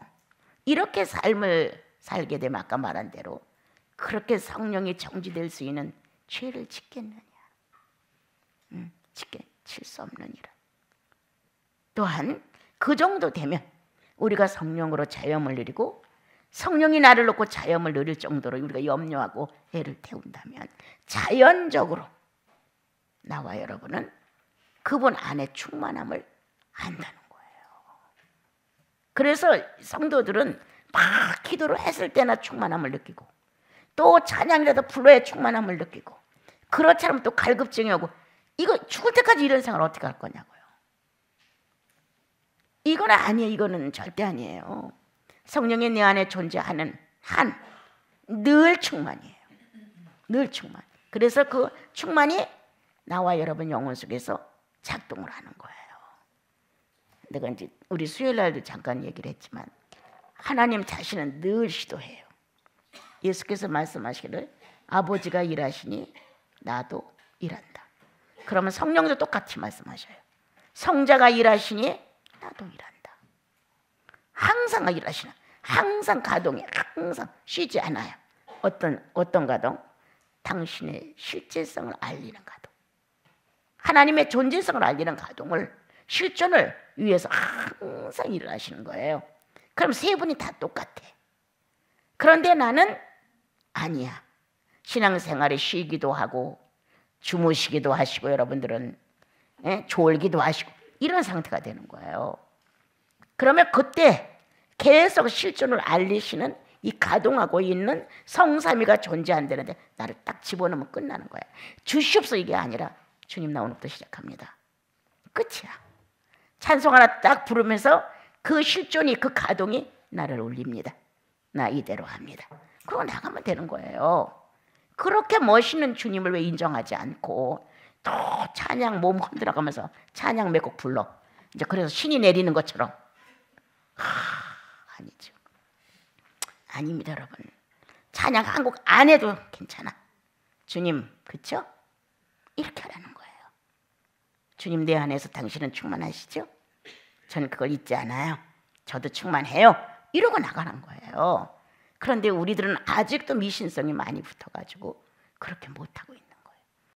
이렇게 삶을 살게 되면 아까 말한 대로 그렇게 성령이 정지될 수 있는 죄를 짓겠느냐? 칠 수 없느니라. 또한 그 정도 되면 우리가 성령으로 자염을 누리고 성령이 나를 놓고 자염을 누릴 정도로 우리가 염려하고 애를 태운다면 자연적으로 나와 여러분은 그분 안에 충만함을 안다는 거예요. 그래서 성도들은 막 기도를 했을 때나 충만함을 느끼고 또 찬양이라도 불러야 충만함을 느끼고 그렇지 않으면 또 갈급증이 오고 이거 죽을 때까지 이런 생활을 어떻게 할 거냐고요. 이건 아니에요. 이거는 절대 아니에요. 성령이 내 안에 존재하는 한 늘 충만이에요. 늘 충만. 그래서 그 충만이 나와 여러분 영혼 속에서 작동을 하는 거예요. 내가 이제 우리 수요일 날도 잠깐 얘기를 했지만 하나님 자신은 늘 시도해요. 예수께서 말씀하시기를 아버지가 일하시니 나도 일한다. 그러면 성령도 똑같이 말씀하셔요. 성자가 일하시니 나도 일한다. 항상 일하시나. 항상 가동이 항상 쉬지 않아요. 어떤 가동? 당신의 실제성을 알리는 가동. 하나님의 존재성을 알리는 가동을 실존을 위해서 항상 일을 하시는 거예요. 그럼 세 분이 다 똑같아. 그런데 나는 아니야. 신앙생활에 쉬기도 하고 주무시기도 하시고 여러분들은 졸기도 하시고 이런 상태가 되는 거예요. 그러면 그때 계속 실존을 알리시는 이 가동하고 있는 성삼위가 존재한다는데 나를 딱 집어넣으면 끝나는 거야. 주시옵소서 이게 아니라 주님 나 오늘부터 시작합니다. 끝이야. 찬송 하나 딱 부르면서 그 실존이 그 가동이 나를 올립니다. 나 이대로 합니다. 그러고 나가면 되는 거예요. 그렇게 멋있는 주님을 왜 인정하지 않고 또 찬양 몸 흔들어가면서 찬양 몇 곡 불러. 이제 그래서 신이 내리는 것처럼 아니죠. 아닙니다 여러분. 찬양 한 곡 안 해도 괜찮아. 주님 그쵸? 이렇게 하라는 거예요. 주님 내 안에서 당신은 충만하시죠? 저는 그걸 잊지 않아요. 저도 충만해요. 이러고 나가는 거예요. 그런데 우리들은 아직도 미신성이 많이 붙어가지고 그렇게 못하고 있는